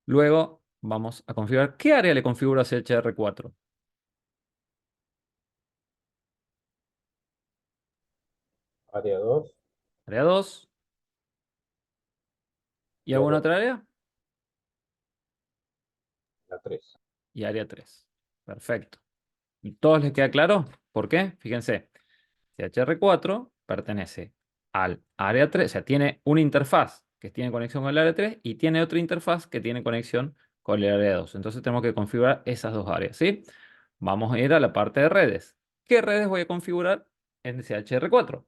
Luego, vamos a configurar. ¿Qué área le configuro a CHR4? Área 2, Área 2. ¿Y y alguna área otra área? la 3. Y área 3. Perfecto. ¿Y todos les queda claro? ¿Por qué? Fíjense. CHR4 pertenece al área 3, o sea, tiene una interfaz que tiene conexión con el área 3 y tiene otra interfaz que tiene conexión con el área 2. Entonces tenemos que configurar esas dos áreas, ¿sí? Vamos a ir a la parte de redes. ¿Qué redes voy a configurar en CHR4?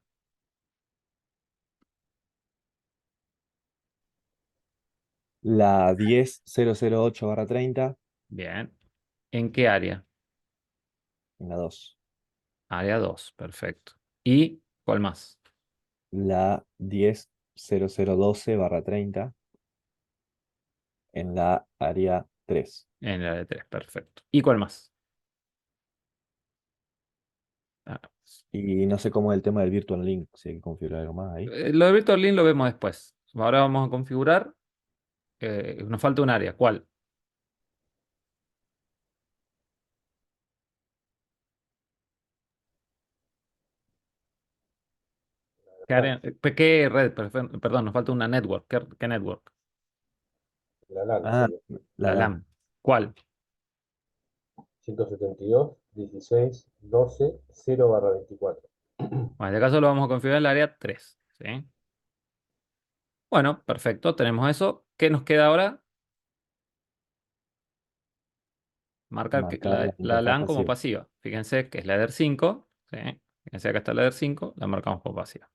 La 10.008/30 Bien. ¿En qué área? en la 2. Área 2, perfecto. ¿Y cuál más? La 10.0012/30 en la área 3. En el área 3, perfecto. ¿Y cuál más? Ah, Y no sé cómo es el tema del Virtual Link, si hay que configurar algo más ahí. lo de Virtual Link lo vemos después. Ahora vamos a configurar. Nos falta un área. ¿Cuál? ¿Qué, qué red? Perdón, nos falta una network. ¿Qué network? La LAN Ah, sería la La LAN. LAN. ¿Cuál? 172.16.12.0/24. Bueno, en este caso lo vamos a configurar en el área 3. ¿Sí? Bueno, perfecto. Tenemos eso. ¿Qué nos queda ahora? Marcar Marcar la la interfaz LAN como pasiva. pasiva. Fíjense que es ladder 5. ¿Sí? Fíjense acá está ladder 5. La marcamos como pasiva.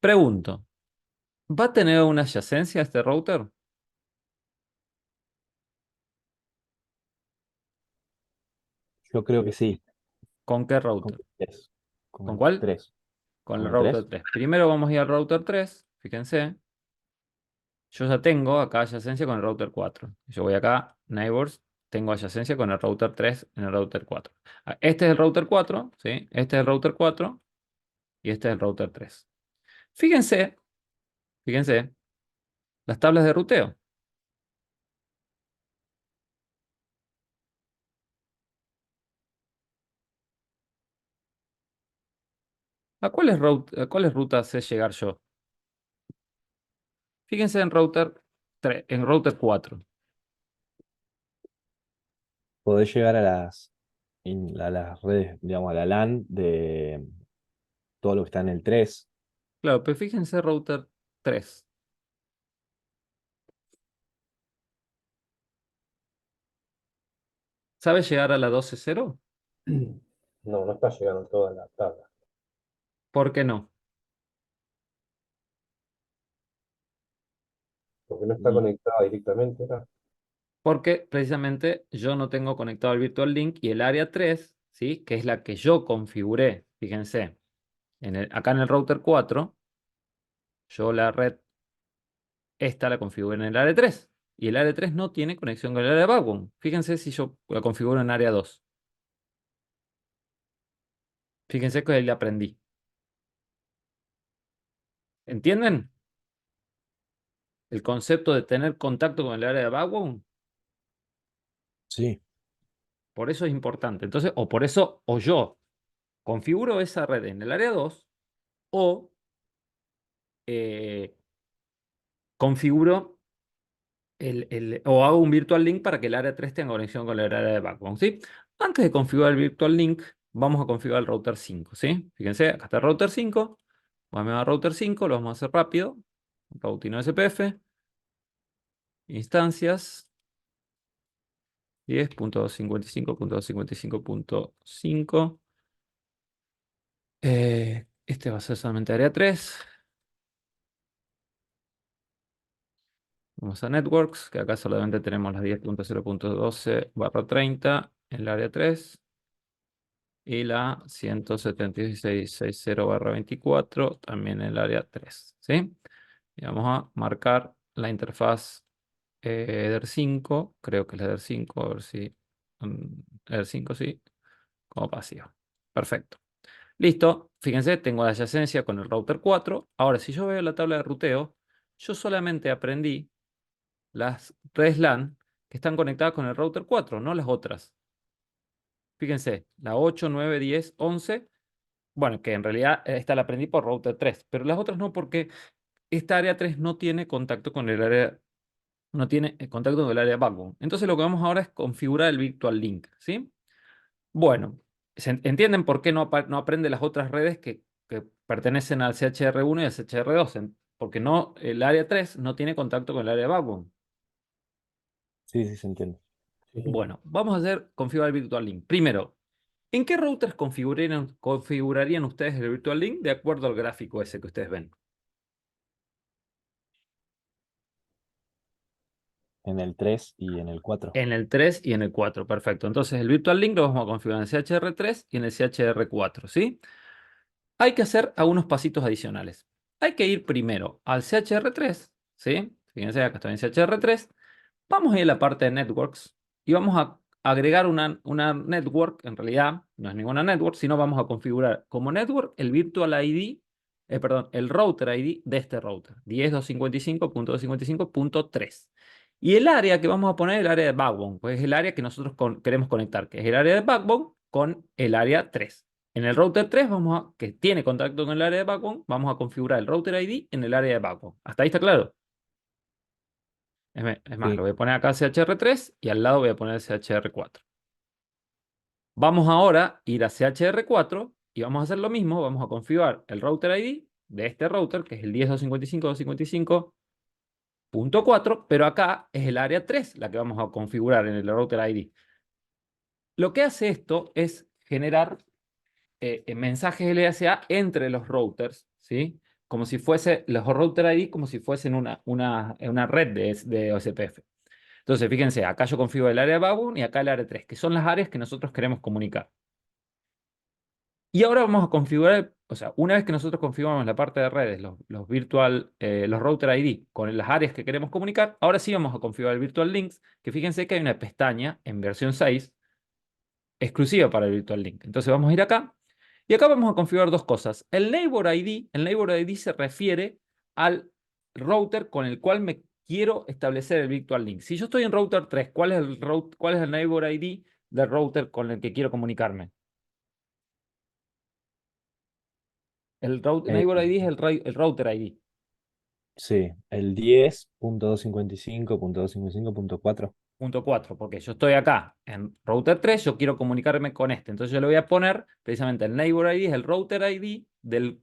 Pregunto. ¿Va a tener una adyacencia este router? Yo creo que Sí, sí. ¿Con qué Con router? el 3. Con ¿Con el cuál? 3. Con Con el el router 3. 3. Primero vamos a ir al router 3. Fíjense. Yo ya tengo acá adyacencia con el router 4. Yo voy acá, neighbors, tengo adyacencia con el router 3 en el router 4. Este es el router 4, ¿sí? Este es el router 4 y este es el router 3. Fíjense, fíjense, las tablas de ruteo. ¿A cuáles rutas sé llegar yo? Fíjense en router 3, en router 4. Podés llegar a las redes, digamos, a la LAN de todo lo que está en el 3. Claro, pero fíjense router 3. ¿Sabe llegar a la 12.0? no, no está llegando toda la tabla, ¿Por qué no? porque no está Mm. conectada directamente acá. Porque precisamente yo no tengo conectado el Virtual Link y el área 3, ¿sí? Que es la que yo configuré. Fíjense, acá en el router 4, yo la red esta la configuré en el área 3. Y el área 3 no tiene conexión con el área de backbone. Fíjense si yo la configuro en área 2. Fíjense que ahí la aprendí. ¿Entienden? El concepto de tener contacto con el área de backbone. Sí, Por eso es importante. Entonces, o por eso, o yo configuro esa red en el área 2, o eh, configuro o hago un virtual link para que el área 3 tenga conexión con el área de backbone, ¿sí? Antes de configurar el virtual link, vamos a configurar el router 5, ¿sí? Fíjense, acá está el router 5. Vamos a router 5, lo vamos a hacer rápido. Routing SPF. Instancias. 10.255.255.5. Este va a ser solamente área 3. Vamos a Networks, que acá solamente tenemos las 10.0.12/30 en el área 3. Y la 176.60/24 también en el área 3. ¿Sí? Y vamos a marcar la interfaz Eder 5. Creo que es la Eder 5. A ver si... Eder 5, sí. Como pasivo. Perfecto. Listo. Fíjense, tengo la adyacencia con el router 4. Ahora, si yo veo la tabla de ruteo, yo solamente aprendí las redes LAN que están conectadas con el router 4, no las otras. Fíjense, la 8, 9, 10, 11. Bueno, que en realidad esta la aprendí por router 3, pero las otras no, porque esta área 3 no tiene contacto con el área, no tiene contacto con el área backbone. Entonces lo que vamos ahora es configurar el virtual link, ¿sí? Bueno, ¿entienden por qué no aprende las otras redes que pertenecen al CHR1 y al CHR2? Porque no, el área 3 no tiene contacto con el área backbone. Sí, sí, se entiende. Sí. Bueno, vamos a hacer configurar el virtual link. Primero, ¿en qué routers configurarían ustedes el virtual link de acuerdo al gráfico ese que ustedes ven? En el 3 y en el 4. En el 3 y en el 4, perfecto. Entonces el virtual link lo vamos a configurar en el CHR3 y en el CHR4, ¿sí? Hay que hacer algunos pasitos adicionales. Hay que ir primero al CHR3, ¿sí? Fíjense, acá estoy en CHR3. Vamos a ir a la parte de Networks y vamos a agregar una network. En realidad, no es ninguna network, sino vamos a configurar como network el virtual ID, perdón, el router ID de este router, 10.255.255.3. Y el área que vamos a poner es el área de backbone, pues es el área que nosotros queremos conectar, que es el área de backbone con el área 3. En el router 3, que tiene contacto con el área de backbone, vamos a configurar el router ID en el área de backbone. ¿Hasta ahí está claro? Es más, lo Sí. voy a poner acá CHR3 y al lado voy a poner CHR4. Vamos ahora a ir a CHR4 y vamos a hacer lo mismo. Vamos a configurar el router ID de este router, que es el 10.255.255.4, pero acá es el área 3 la que vamos a configurar en el router ID. Lo que hace esto es generar mensajes LSA entre los routers, ¿sí? Como si fuese los router ID, como si fuesen una red de OSPF. Entonces, fíjense, acá yo configuro el área de backbone y acá el área 3, que son las áreas que nosotros queremos comunicar. Y ahora vamos a configurar, o sea, una vez que nosotros configuramos la parte de redes, los virtual, los router ID con las áreas que queremos comunicar, ahora sí vamos a configurar el virtual links, que fíjense que hay una pestaña en versión 6 exclusiva para el virtual link. Entonces vamos a ir acá y acá vamos a configurar dos cosas. El neighbor ID se refiere al router con el cual me quiero establecer el virtual link. Si yo estoy en router 3, ¿cuál es el neighbor ID del router con el que quiero comunicarme? El El, neighbor ID es el router ID. sí, el 10.255.255.4. Punto 4, porque yo estoy acá en router 3, yo quiero comunicarme con este. Entonces yo le voy a poner precisamente el neighbor ID, es el router ID del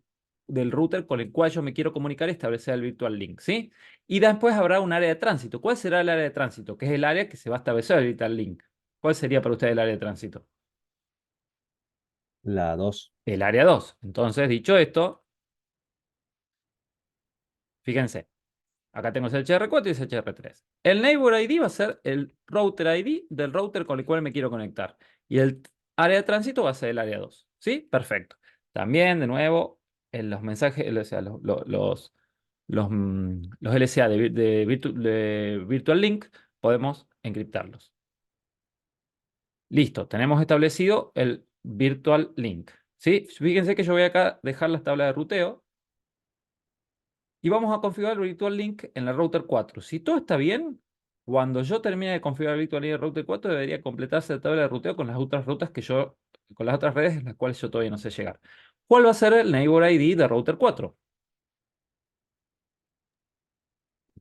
router con el cual yo me quiero comunicar y establecer el virtual link, ¿sí? Y después habrá un área de tránsito. ¿Cuál será el área de tránsito? Que es el área que se va a establecer el virtual link. ¿Cuál sería para usted el área de tránsito? La 2. El área 2. Entonces, dicho esto, fíjense. Acá tengo CHR4 y CHR3. El neighbor ID va a ser el router ID del router con el cual me quiero conectar. Y el área de tránsito va a ser el área 2. ¿Sí? Perfecto. También, de nuevo, en los mensajes, o sea, los LSA de Virtual Link podemos encriptarlos. Listo, tenemos establecido el Virtual Link. ¿Sí? Fíjense que yo voy acá a dejar las tablas de ruteo. Y vamos a configurar el virtual link en la router 4. Si todo está bien, cuando yo termine de configurar el virtual link en router 4, debería completarse la tabla de ruteo con las otras rutas con las otras redes en las cuales yo todavía no sé llegar. ¿Cuál va a ser el neighbor ID de router 4?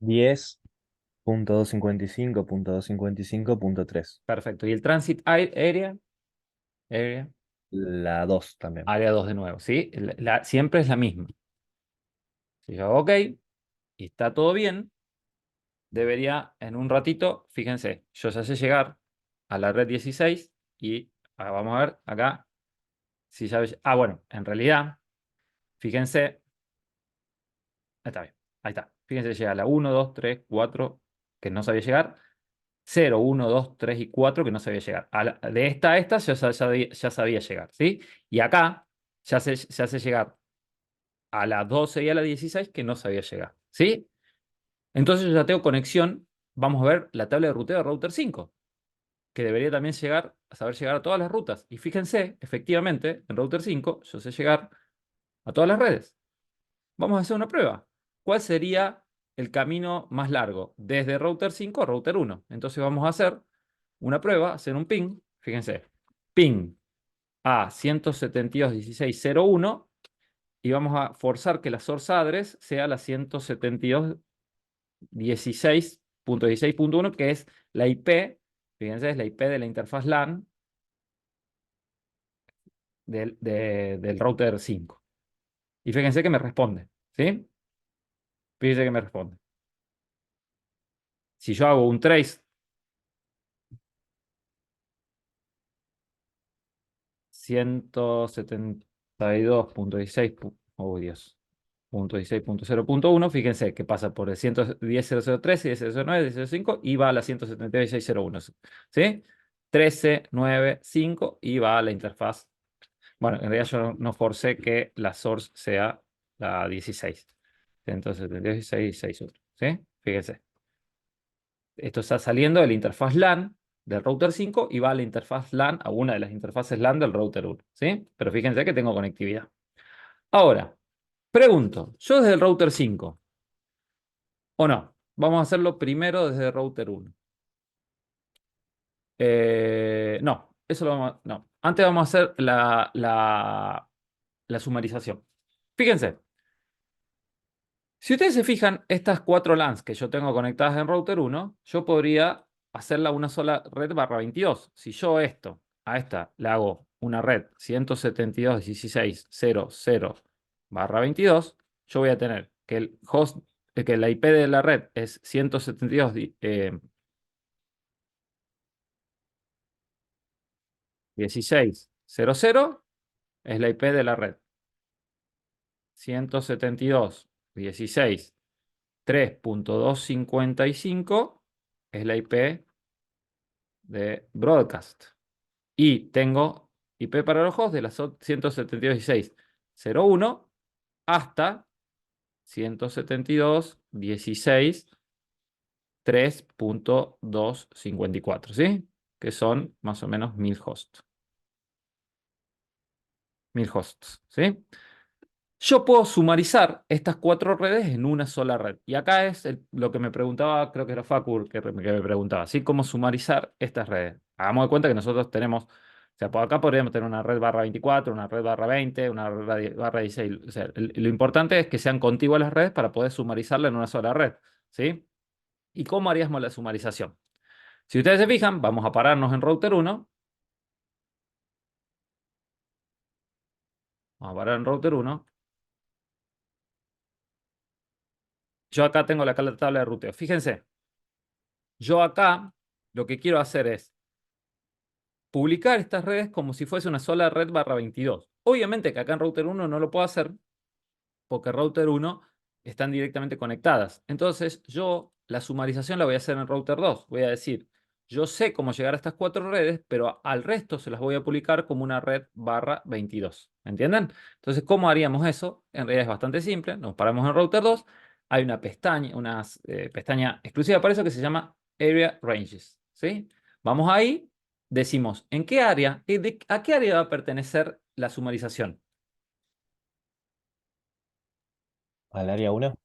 10.255.255.3. Perfecto. ¿Y el transit area? Area. La 2 también. Área 2 de nuevo, ¿sí? Siempre es la misma. Si yo hago OK y está todo bien, debería en un ratito, fíjense, yo ya sé llegar a la red 16 y vamos a ver acá si ya... bueno, en realidad, fíjense, está bien, ahí está. Fíjense, llega a la 1, 2, 3, 4, que no sabía llegar. 0, 1, 2, 3 y 4 que no sabía llegar. De esta a esta ya sabía llegar, ¿sí? Y acá se hace llegar a la 12 y a la 16 que no sabía llegar, ¿sí? Entonces yo ya tengo conexión. Vamos a ver la tabla de ruteo de router 5, que debería también saber llegar a todas las rutas. Y fíjense, efectivamente, en router 5 yo sé llegar a todas las redes. Vamos a hacer una prueba. ¿Cuál sería el camino más largo desde router 5 a router 1? Entonces vamos a hacer una prueba, hacer un ping. Fíjense, ping a 172.16.0.1 y vamos a forzar que la source address sea la 172.16.16.1, que es la IP, fíjense, es la IP de la interfaz LAN del router 5. Y fíjense que me responde, ¿sí? Fíjense que me responde. Si yo hago un trace 172.16, oh Dios, punto 16.0.1, fíjense que pasa por el 110.003 y 10.009, 10.005 y va a la 172.16.0.1, ¿sí? 13.9.5 y va a la interfaz. Bueno, en realidad yo no forcé que la source sea la 16. 172.16.6.1, ¿sí? Fíjense. Esto está saliendo de la interfaz LAN del router 5 y va a la interfaz LAN, a una de las interfaces LAN del router 1, ¿sí? Pero fíjense que tengo conectividad. Ahora, pregunto, ¿yo desde el router 5 o no? Vamos a hacerlo primero desde el router 1. No, eso lo vamos a... No, antes vamos a hacer la sumarización. Fíjense, si ustedes se fijan, estas 4 LANs que yo tengo conectadas en router 1, yo podría hacerla una sola red /22. Si yo a esta le hago una red 172.16.0.0/22, yo voy a tener que el host, que la IP de la red es 172, 16.00, es la IP de la red. 172.16.3.255 es la IP de broadcast. Y tengo IP para los hosts de las 172.16.0.1 hasta 172.16.3.254, ¿sí? Que son más o menos 1000 hosts. 1000 hosts, ¿sí? Yo puedo sumarizar estas 4 redes en una sola red. Y acá es lo que me preguntaba, creo que era Facu que me preguntaba, ¿sí? ¿Cómo sumarizar estas redes? Hagamos de cuenta que nosotros tenemos, o sea, por acá podríamos tener una red /24, una red /20, una red /16. O sea, lo importante es que sean contiguas las redes para poder sumarizarla en una sola red, ¿sí? ¿Y cómo haríamos la sumarización? Si ustedes se fijan, vamos a pararnos en router 1. Vamos a parar en router 1. Yo acá tengo la tabla de ruteo. Fíjense, yo acá lo que quiero hacer es publicar estas redes como si fuese una sola red /22. Obviamente que acá en router 1 no lo puedo hacer porque router 1 están directamente conectadas. Entonces yo la sumarización la voy a hacer en router 2. Voy a decir, yo sé cómo llegar a estas 4 redes, pero al resto se las voy a publicar como una red /22. ¿Entienden? Entonces, ¿cómo haríamos eso? En realidad es bastante simple. Nos paramos en router 2. Hay una pestaña exclusiva para eso que se llama Area Ranges, ¿sí? Vamos ahí, decimos, ¿en qué área? ¿A qué área va a pertenecer la sumarización? Al área 1.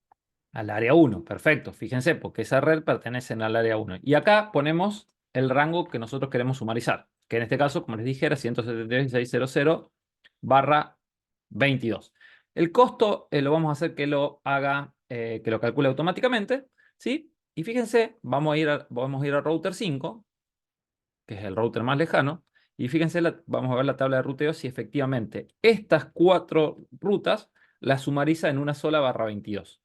Al área 1, perfecto. Fíjense, porque esa red pertenece al área 1. Y acá ponemos el rango que nosotros queremos sumarizar, que en este caso, como les dije, era 172.16.0.0/22. El costo lo vamos a hacer que lo calcule automáticamente, ¿sí? Y fíjense, vamos a ir a router 5, que es el router más lejano, y fíjense, vamos a ver la tabla de ruteo si efectivamente estas 4 rutas la sumariza en una sola barra 22.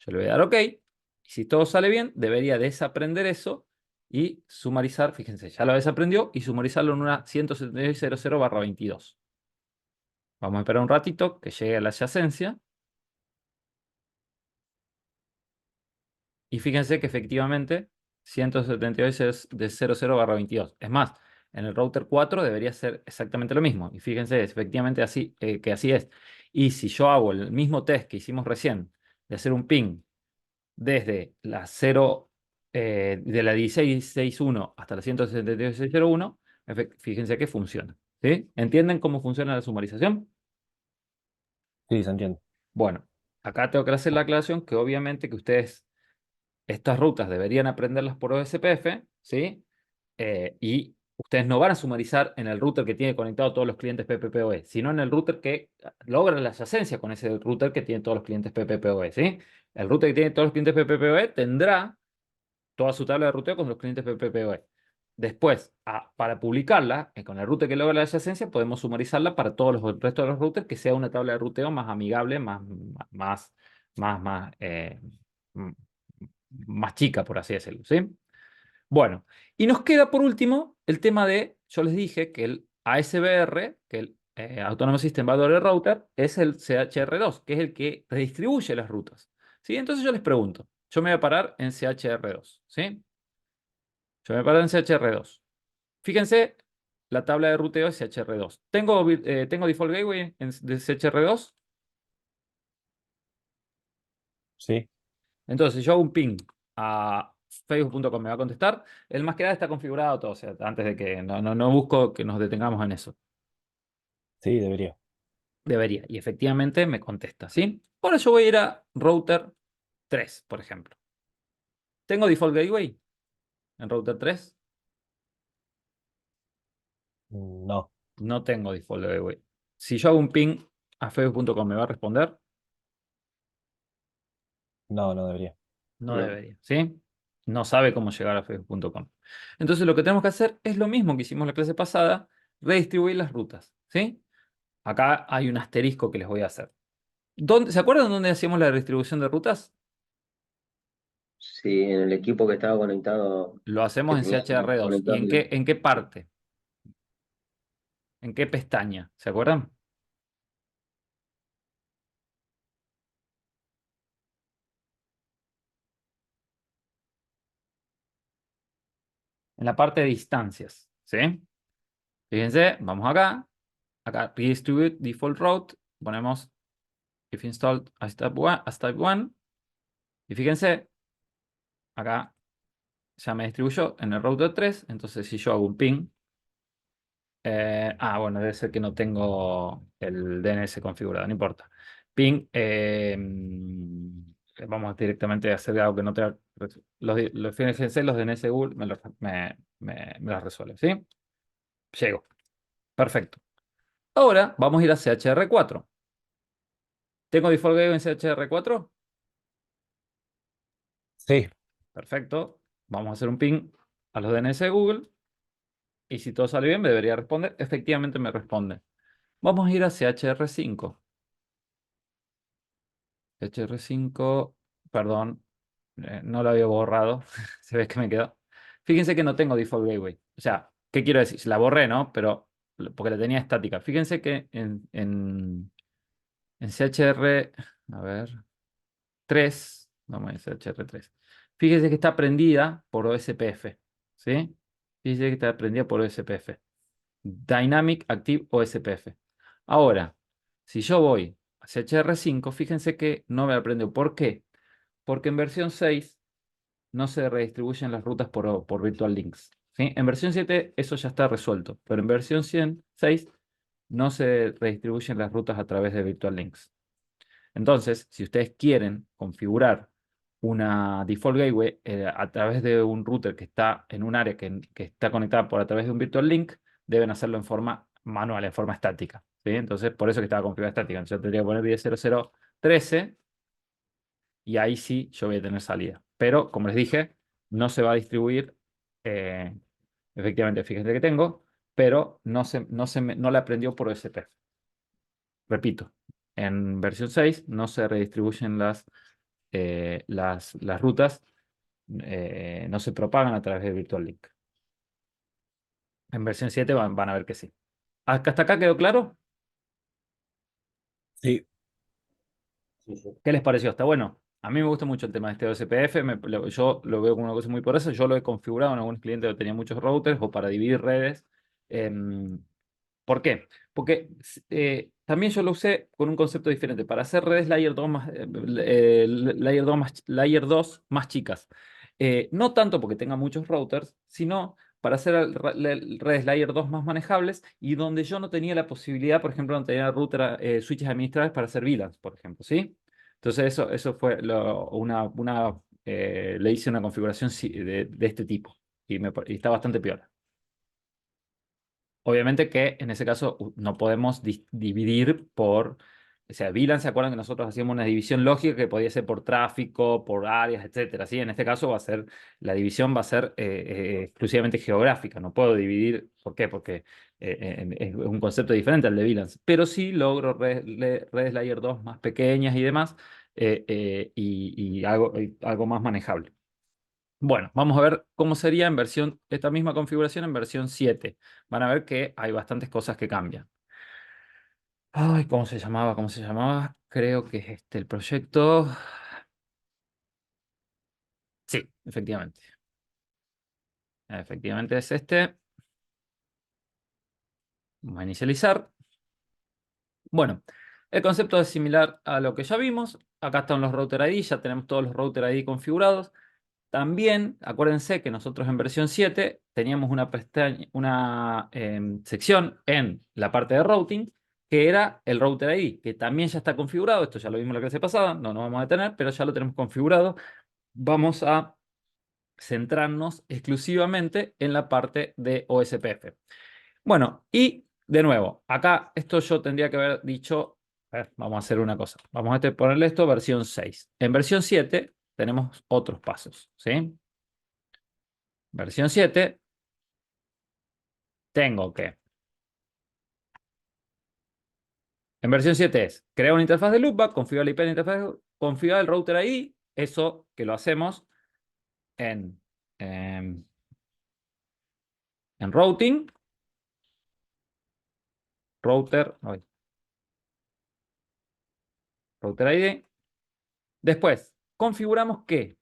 Yo le voy a dar OK. Y si todo sale bien, debería desaprender eso y sumarizar, fíjense, ya lo desaprendió, y sumarizarlo en una 172.00 barra 22. Vamos a esperar un ratito que llegue a la adyacencia. Y fíjense que efectivamente 172.00 barra 22. Es más, en el router 4 debería ser exactamente lo mismo. Y fíjense, efectivamente así, que así es. Y si yo hago el mismo test que hicimos recién, de hacer un ping desde la 0, de la 16.61 hasta la 172.601, fíjense que funciona. ¿Sí? ¿Entienden cómo funciona la sumarización? Sí, se entiende. Bueno, acá tengo que hacer la aclaración que obviamente que ustedes estas rutas deberían aprenderlas por OSPF, ¿sí? Y ustedes no van a sumarizar en el router que tiene conectado todos los clientes PPPoE, sino en el router que logra la adyacencia con ese router que tiene todos los clientes PPPoE, ¿sí? El router que tiene todos los clientes PPPoE tendrá toda su tabla de ruteo con los clientes PPPoE. Después, para publicarla, con el router que logra la adyacencia, podemos sumarizarla para todos los restos de los routers, que sea una tabla de ruteo más amigable, más, mm, más chica, por así decirlo, ¿sí? Bueno, y nos queda por último el tema de, yo les dije que el ASBR, que el Autonomous System Boundary Router, es el CHR2, que es el que redistribuye las rutas, ¿sí? Entonces yo les pregunto, yo me voy a parar en CHR2, ¿sí? Yo me voy a parar en CHR2. Fíjense, la tabla de ruteo es CHR2. ¿Tengo default gateway de CHR2? Sí, Entonces, si yo hago un ping a facebook.com, me va a contestar. El más que nada está configurado todo, o sea, antes de que no busco que nos detengamos en eso. sí, debería. Debería. Y efectivamente me contesta, ¿sí? Ahora yo voy a ir a router 3, por ejemplo. ¿Tengo default gateway en router 3? No, No tengo default gateway. Si yo hago un ping a facebook.com, ¿me va a responder? no, no debería. No No. debería, ¿sí? No sabe cómo llegar a facebook.com. Entonces lo que tenemos que hacer es lo mismo que hicimos la clase pasada, redistribuir las rutas, ¿sí? Acá hay un asterisco que les voy a hacer. ¿Se acuerdan dónde hacíamos la redistribución de rutas? Sí, en el equipo que estaba conectado, Lo que hacemos en tenía CHR2. ¿Y conectado. en qué parte? ¿En qué pestaña? ¿Se acuerdan? En la parte de distancias, ¿sí? Fíjense, vamos acá. Acá, redistribute default route. Ponemos if installed a step 1. Y fíjense, acá ya me distribuyó en el router 3. Entonces, si yo hago un ping. Bueno, debe ser que no tengo el DNS configurado, no importa. Ping, vamos directamente a hacer algo que no tenga. Fíjense, los DNS Google me los resuelve, ¿sí? Llego. Perfecto. Ahora vamos a ir a CHR4. ¿Tengo default gateway en CHR4? Sí, Perfecto. Vamos a hacer un ping a los DNS Google. Y si todo sale bien, me debería responder. Efectivamente me responde. Vamos a ir a CHR5. HR5, perdón, no lo había borrado, se ve que me quedó. Fíjense que no tengo default gateway. O sea, ¿qué quiero decir? La borré, ¿no? Pero porque la tenía estática. Fíjense que en CHR, a ver, 3, vamos a CHR3. Fíjense que está prendida por OSPF, ¿sí? Fíjense que está prendida por OSPF. Dynamic Active OSPF. Ahora, si yo voy a CHR5, fíjense que no me aprendió. ¿Por qué? Porque en versión 6 no se redistribuyen las rutas por Virtual Links, ¿sí? En versión 7 eso ya está resuelto, pero en versión 106 no se redistribuyen las rutas a través de Virtual Links. Entonces, si ustedes quieren configurar una default gateway a través de un router que está en un área que está conectada por a través de un virtual link, deben hacerlo en forma manual, en forma estática, ¿sí? Entonces, por eso que estaba configurada estática. Entonces, yo tendría que poner 10.00.13 y ahí sí yo voy a tener salida. Pero, como les dije, no se va a distribuir, eh, efectivamente, fíjense que tengo, pero no la aprendió por OSPF. Repito, en versión 6 no se redistribuyen las rutas, no se propagan a través de Virtual Link. En versión 7 van a ver que sí. ¿Hasta acá quedó claro? Sí. Sí, sí. ¿Qué les pareció? ¿Está bueno? A mí me gusta mucho el tema de este OSPF. Yo lo veo como una cosa muy porosa. Yo lo he configurado en algunos clientes que tenían muchos routers o para dividir redes. Em, ¿Por qué? Porque también yo lo usé con un concepto diferente, para hacer redes layer 2 más, layer 2 más chicas. No tanto porque tenga muchos routers, sino para hacer redes layer 2 más manejables y donde yo no tenía la posibilidad, por ejemplo, no tenía switches administrables para hacer VLANs, por ejemplo, ¿sí? Entonces eso fue le hice una configuración de este tipo y está bastante piola. Obviamente que en ese caso no podemos dividir por, o sea, VLAN, ¿se acuerdan que nosotros hacíamos una división lógica que podía ser por tráfico, por áreas, etcétera? ¿Sí? En este caso la división va a ser exclusivamente geográfica, no puedo dividir, ¿por qué? Porque es un concepto diferente al de VLAN, pero sí logro redes layer 2 más pequeñas y demás, y algo más manejable. Bueno, vamos a ver cómo sería esta misma configuración en versión 7. Van a ver que hay bastantes cosas que cambian. Ay, ¿cómo se llamaba? ¿Cómo se llamaba? Creo que es el proyecto. Sí, efectivamente. Efectivamente es este. Vamos a inicializar. Bueno, el concepto es similar a lo que ya vimos. Acá están los router ID, ya tenemos todos los router ID configurados. También, acuérdense que nosotros en versión 7 teníamos una sección en la parte de routing que era el router ID, que también ya está configurado. Esto ya lo vimos en la clase pasada, no nos vamos a detener, pero ya lo tenemos configurado. Vamos a centrarnos exclusivamente en la parte de OSPF. Bueno, y de nuevo, acá esto yo tendría que haber dicho, a ver, vamos a hacer una cosa. Vamos a ponerle esto versión 6. En versión 7 tenemos otros pasos, ¿sí? Versión 7, tengo que. En versión 7 es crear una interfaz de loopback, configurar la IP de la interfaz, configurar el router ahí. Eso que lo hacemos en, em, en routing, router ID. Después, configuramos qué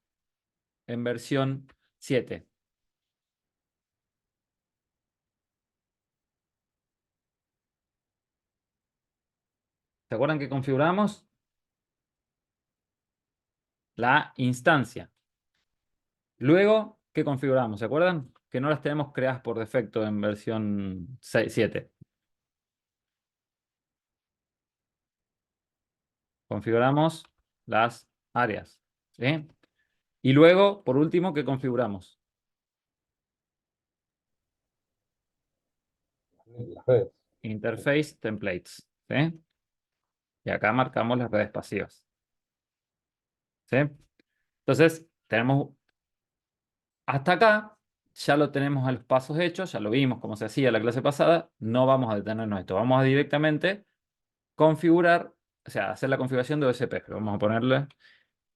en versión 7. ¿Se acuerdan que configuramos? La instancia. Luego, ¿qué configuramos? ¿Se acuerdan? Que no las tenemos creadas por defecto en versión 7. Configuramos las áreas, ¿sí? Y luego, por último, ¿qué configuramos? Las redes. Interface templates, ¿sí? Y acá marcamos las redes pasivas, ¿sí? Entonces, tenemos hasta acá, ya lo tenemos a los pasos hechos, ya lo vimos cómo se hacía la clase pasada, no vamos a detenernos en esto, vamos a directamente configurar, o sea, hacer la configuración de OSPF. Vamos a ponerle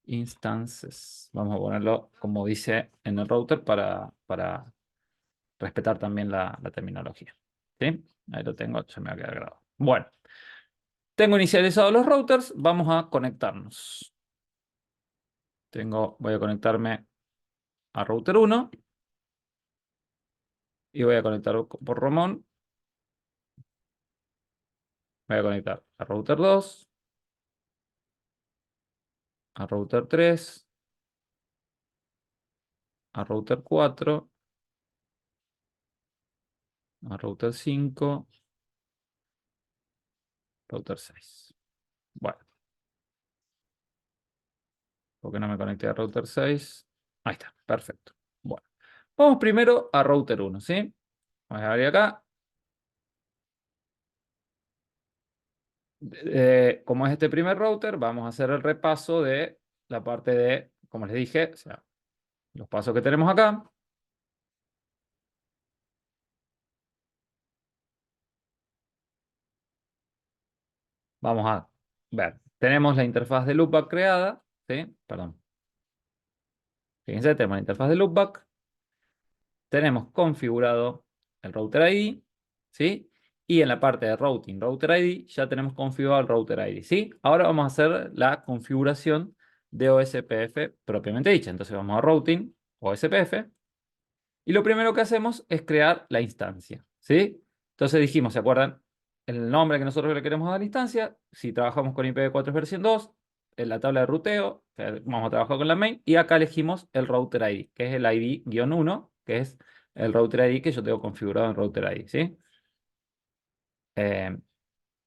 instances, vamos a ponerlo como dice en el router para respetar también la terminología, ¿sí? Ahí lo tengo, ya me va a quedar grabado. Bueno, tengo inicializados los routers, vamos a conectarnos. Voy a conectarme a router 1 y voy a conectar por Romón. Voy a conectar a router 2, a router 3, a router 4, a router 5, router 6. Bueno, ¿por qué no me conecté a router 6? Ahí está, perfecto. Bueno, vamos primero a router 1, ¿sí? Vamos a abrir acá. Como es este primer router, vamos a hacer el repaso de la parte de, como les dije, o sea, los pasos que tenemos acá. Vamos a ver, tenemos la interfaz de loopback creada, ¿sí? Perdón. Fíjense, tenemos la interfaz de loopback. Tenemos configurado el router ID, ¿sí? Y en la parte de routing, router ID, ya tenemos configurado el router ID, ¿sí? Ahora vamos a hacer la configuración de OSPF propiamente dicha. Entonces vamos a routing, OSPF, y lo primero que hacemos es crear la instancia, ¿sí? Entonces dijimos, ¿se acuerdan? El nombre que nosotros le queremos dar a la instancia. Si trabajamos con IPv4 versión 2, en la tabla de ruteo, vamos a trabajar con la main, y acá elegimos el router ID, que es el ID-1, que es el router ID que yo tengo configurado en router ID, ¿sí? Eh,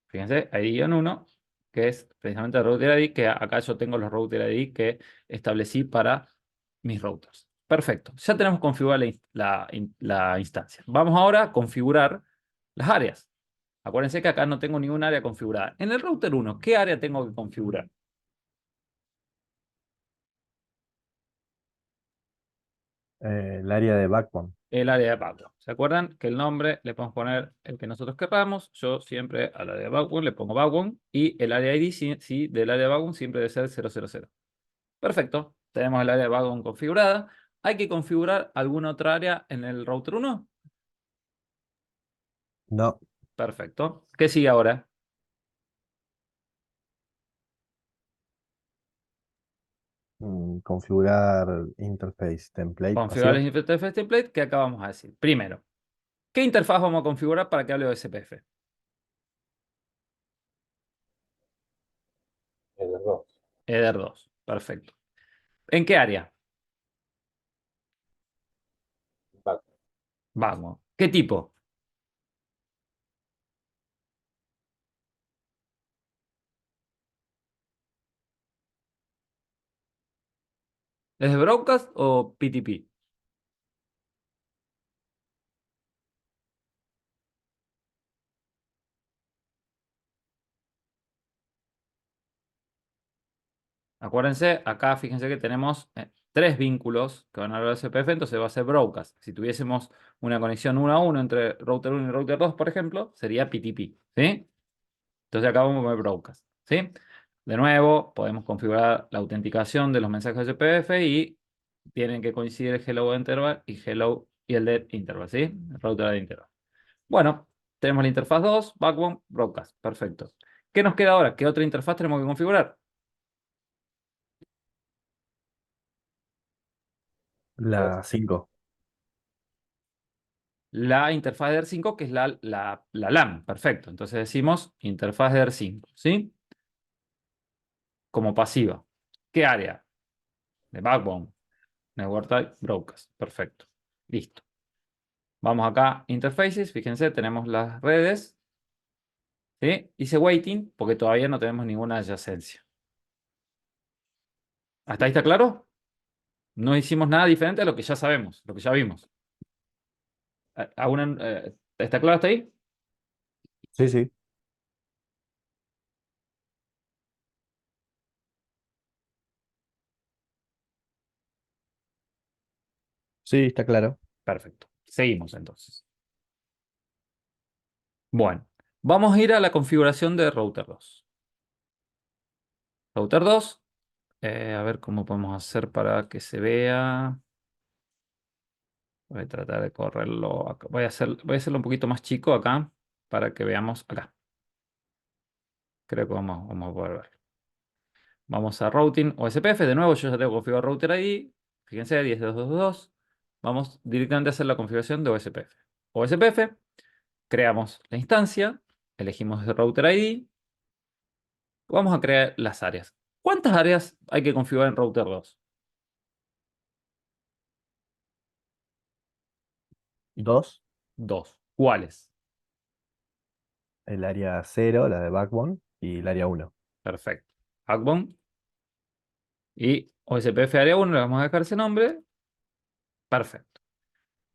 Fíjense, ID-1, que es precisamente el router ID, que acá yo tengo los router ID que establecí para mis routers. Perfecto, ya tenemos configurada la instancia. Vamos ahora a configurar las áreas. Acuérdense que acá no tengo ningún área configurada. En el router 1, ¿qué área tengo que configurar? El área de backbone. El área de backbone. ¿Se acuerdan que el nombre le podemos poner el que nosotros querramos? Yo siempre al área de backbone le pongo backbone y el área ID sí, del área de backbone siempre debe ser 000. Perfecto, tenemos el área de backbone configurada. ¿Hay que configurar alguna otra área en el router 1? No. Perfecto. ¿Qué sigue ahora? Configurar interface template Configurar el pasivo. interface template que acá vamos a decir. Primero, ¿qué interfaz vamos a configurar para que hable de SPF? Header 2. Header 2. Perfecto. ¿En qué área? Back. Vamos. ¿Qué tipo? ¿Es de broadcast o PTP? Acuérdense, acá fíjense que tenemos tres vínculos que van a hablar de SPF, entonces va a ser broadcast. Si tuviésemos una conexión 1 a 1 entre router 1 y router 2, por ejemplo, sería PTP, ¿sí? Entonces acá vamos a poner broadcast, ¿sí? De nuevo, podemos configurar la autenticación de los mensajes SPF y tienen que coincidir el hello interval y hello y el dead interval, ¿sí? El router de interval. Bueno, tenemos la interfaz 2, backbone, broadcast, perfecto. ¿Qué nos queda ahora? ¿Qué otra interfaz tenemos que configurar? La 5. La interfaz de ER5, que es la LAN. Perfecto. Entonces decimos interfaz de ER5, ¿sí? Como pasiva. ¿Qué área? De backbone. Network type, broadcast. Perfecto. Listo. Vamos acá, interfaces. Fíjense, tenemos las redes. ¿Sí? Dice waiting porque todavía no tenemos ninguna adyacencia. ¿Hasta ahí está claro? No hicimos nada diferente a lo que ya sabemos, lo que ya vimos. ¿Está claro hasta ahí? Sí, sí. Sí, está claro. Perfecto. Seguimos entonces. Bueno, vamos a ir a la configuración de router 2. Router 2, a ver cómo podemos hacer para que se vea. Voy a tratar de correrlo acá. Voy a hacerlo un poquito más chico acá para que veamos acá. Creo que vamos a poder ver. Vamos a routing o SPF. De nuevo, yo ya tengo configurado router ID. Fíjense, 10.2.2.2. Vamos directamente a hacer la configuración de OSPF. OSPF, creamos la instancia, elegimos el router ID. Vamos a crear las áreas. ¿Cuántas áreas hay que configurar en router 2? 2. Dos. ¿Cuáles? El área 0, la de backbone, y el área 1. Perfecto. Backbone y OSPF área 1, le vamos a dejar ese nombre. Perfecto.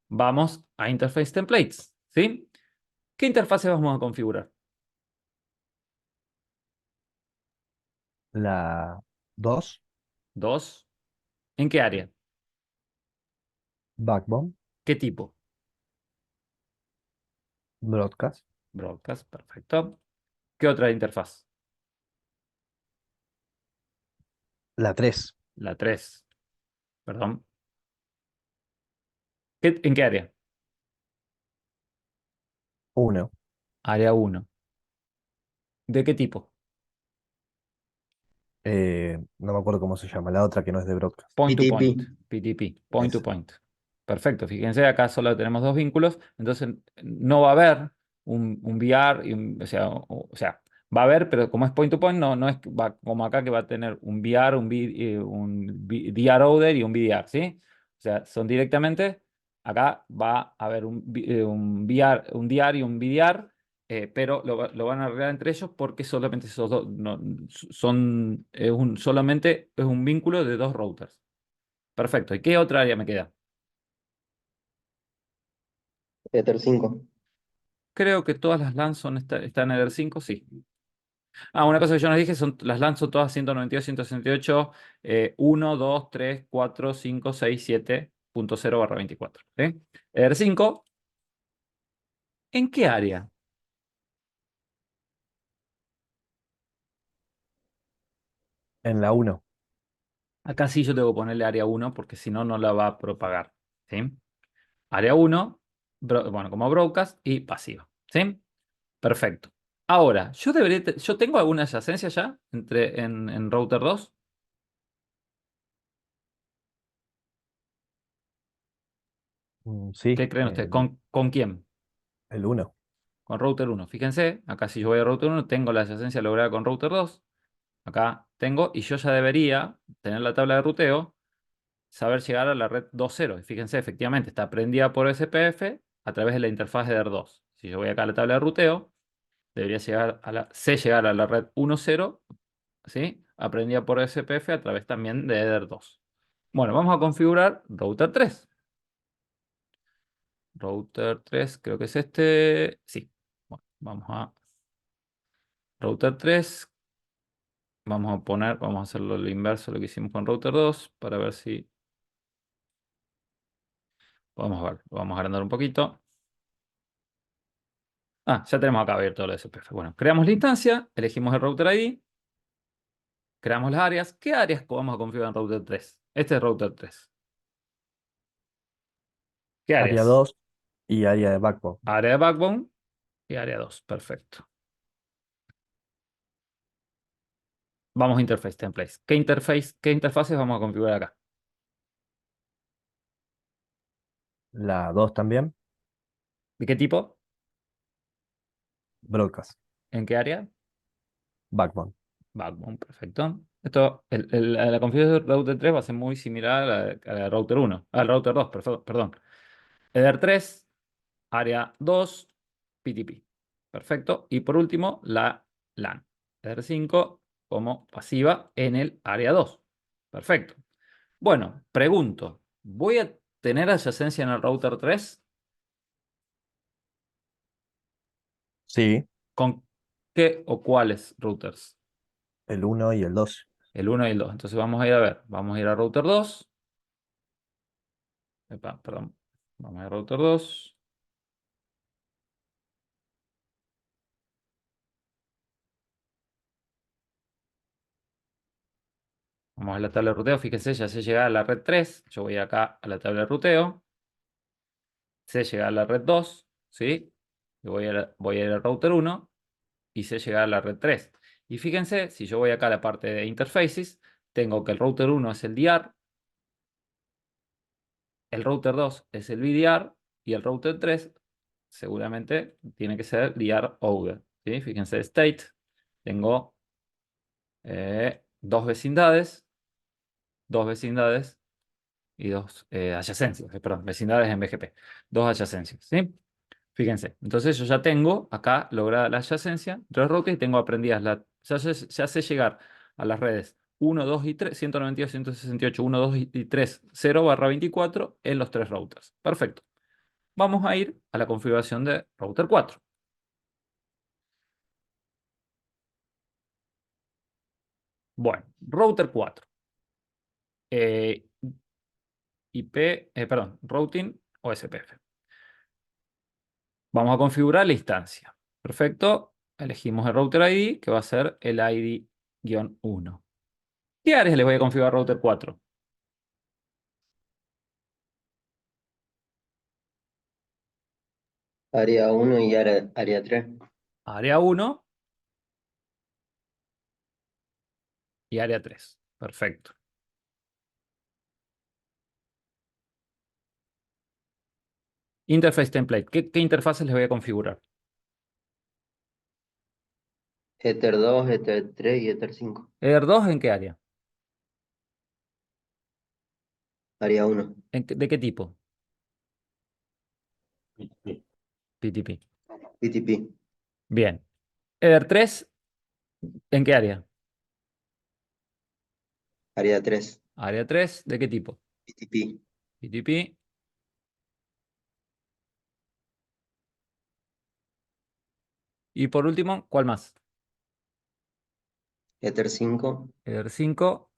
Vamos a Interface Templates, ¿sí? ¿Qué interfaces vamos a configurar? La 2, Dos. ¿En qué área? backbone, ¿Qué tipo? broadcast, Broadcast, perfecto. ¿Qué otra interfaz? La 3. La 3. Perdón. ¿En qué área? 1. Área 1. ¿De qué tipo? No me acuerdo cómo se llama, la otra que no es de broadcast. Point to PTP. point. PTP. Point to Ese. point. Perfecto. Fíjense, acá solo tenemos dos vínculos. Entonces no va a haber un VR, o sea, va a haber, pero como es point to point, no es como acá que va a tener un VR, DR over y un VDR, ¿sí? O sea, son directamente, acá va a haber un VR, un DR y un VDR, pero lo van a arreglar entre ellos porque solamente esos dos solamente es un vínculo de dos routers. Perfecto. ¿Y qué otra área me queda? Ether 5. Creo que todas las LAN están en Eder 5, sí. Ah, una cosa que yo no dije, las LAN son todas 192, 168, 1, 2, 3, 4, 5, 6, 7.0/24. ¿Sí? Eder 5, ¿en qué área? En la 1. Acá sí yo tengo que ponerle área 1 porque si no, no la va a propagar. ¿Sí? Área 1, bueno, como broadcast y pasiva. ¿Sí? Perfecto. Ahora, yo tengo alguna adyacencia ya en router 2. Sí, ¿Qué creen ustedes? ¿Con quién? el 1. Con router 1. Fíjense, acá si yo voy a router 1, tengo la adyacencia lograda con router 2. Acá tengo, y yo ya debería tener la tabla de ruteo, saber llegar a la red 2.0. Y fíjense, efectivamente, está prendida por SPF a través de la interfaz de EDR2. Si yo voy acá a la tabla de ruteo, debería llegar a la red 1.0, ¿sí? Aprendida por SPF a través también de EDR2. Bueno, vamos a configurar router 3. Router 3, creo que es este. Sí. Bueno, vamos a router 3. Vamos a hacerlo lo inverso de lo que hicimos con router 2 para ver si podemos ver. Vamos a agrandar un poquito. Ah, ya tenemos acá abierto el SPF. Bueno, creamos la instancia, elegimos el router ID, creamos las áreas. ¿Qué áreas vamos a configurar en router 3? Este es router 3. ¿Qué Área áreas? 2 y área de backbone. Área de backbone y área 2. Perfecto. Vamos a interface templates. ¿Qué interfaces vamos a configurar acá? La 2 también, ¿De qué tipo? broadcast, ¿En qué área? backbone. Backbone, perfecto. La configuración de router 3 va a ser muy similar a la de router 1, al router 2, perdón. Eder 3, área 2, PTP. Perfecto. Y por último, la LAN. Eder 5 como pasiva en el área 2. Perfecto. Bueno, pregunto, ¿voy a tener adyacencia en el router 3? Sí, ¿Con qué o cuáles routers? el 1 y el 2. El 1 y el 2. Entonces vamos a ir a ver. Vamos a ir a router 2. Perdón. Vamos a router 2. Vamos a la tabla de ruteo. Fíjense, ya sé llegar a la red 3. Yo voy acá a la tabla de ruteo. Sé llegar a la red 2. ¿Sí? Y voy a ir al router 1. Y sé llegar a la red 3. Y fíjense, si yo voy acá a la parte de interfaces, tengo que el router 1 es el DR. El router 2 es el VDR. Y el router 3 seguramente tiene que ser DR over. ¿Sí? Fíjense, state. Tengo dos vecindades y dos adyacencias, perdón, vecindades en BGP, dos adyacencias, ¿sí? Fíjense, entonces yo ya tengo acá lograda la adyacencia, tres routers y tengo aprendidas, ya sé llegar a las redes 1, 2 y 3, 192, 168, 1, 2 y 3, 0/24 en los tres routers. Perfecto. Vamos a ir a la configuración de router 4. Bueno, router 4. Eh, perdón, routing o SPF. Vamos a configurar la instancia. Perfecto. Elegimos el router ID, que va a ser el ID-1. ¿Qué áreas les voy a configurar router 4? Área 1 y área 3. Área 1 y área 3. Perfecto. Interface template. ¿Qué interfaces les voy a configurar? Ether 2, Ether 3 y Ether 5. ¿Ether 2 en qué área? Área 1. ¿De qué tipo? PTP. PTP. PTP. Bien. ¿Ether 3 en qué área? Área 3. Área 3, ¿de qué tipo? PTP. PTP. Y por último, ¿cuál más? Ether 5. Ether 5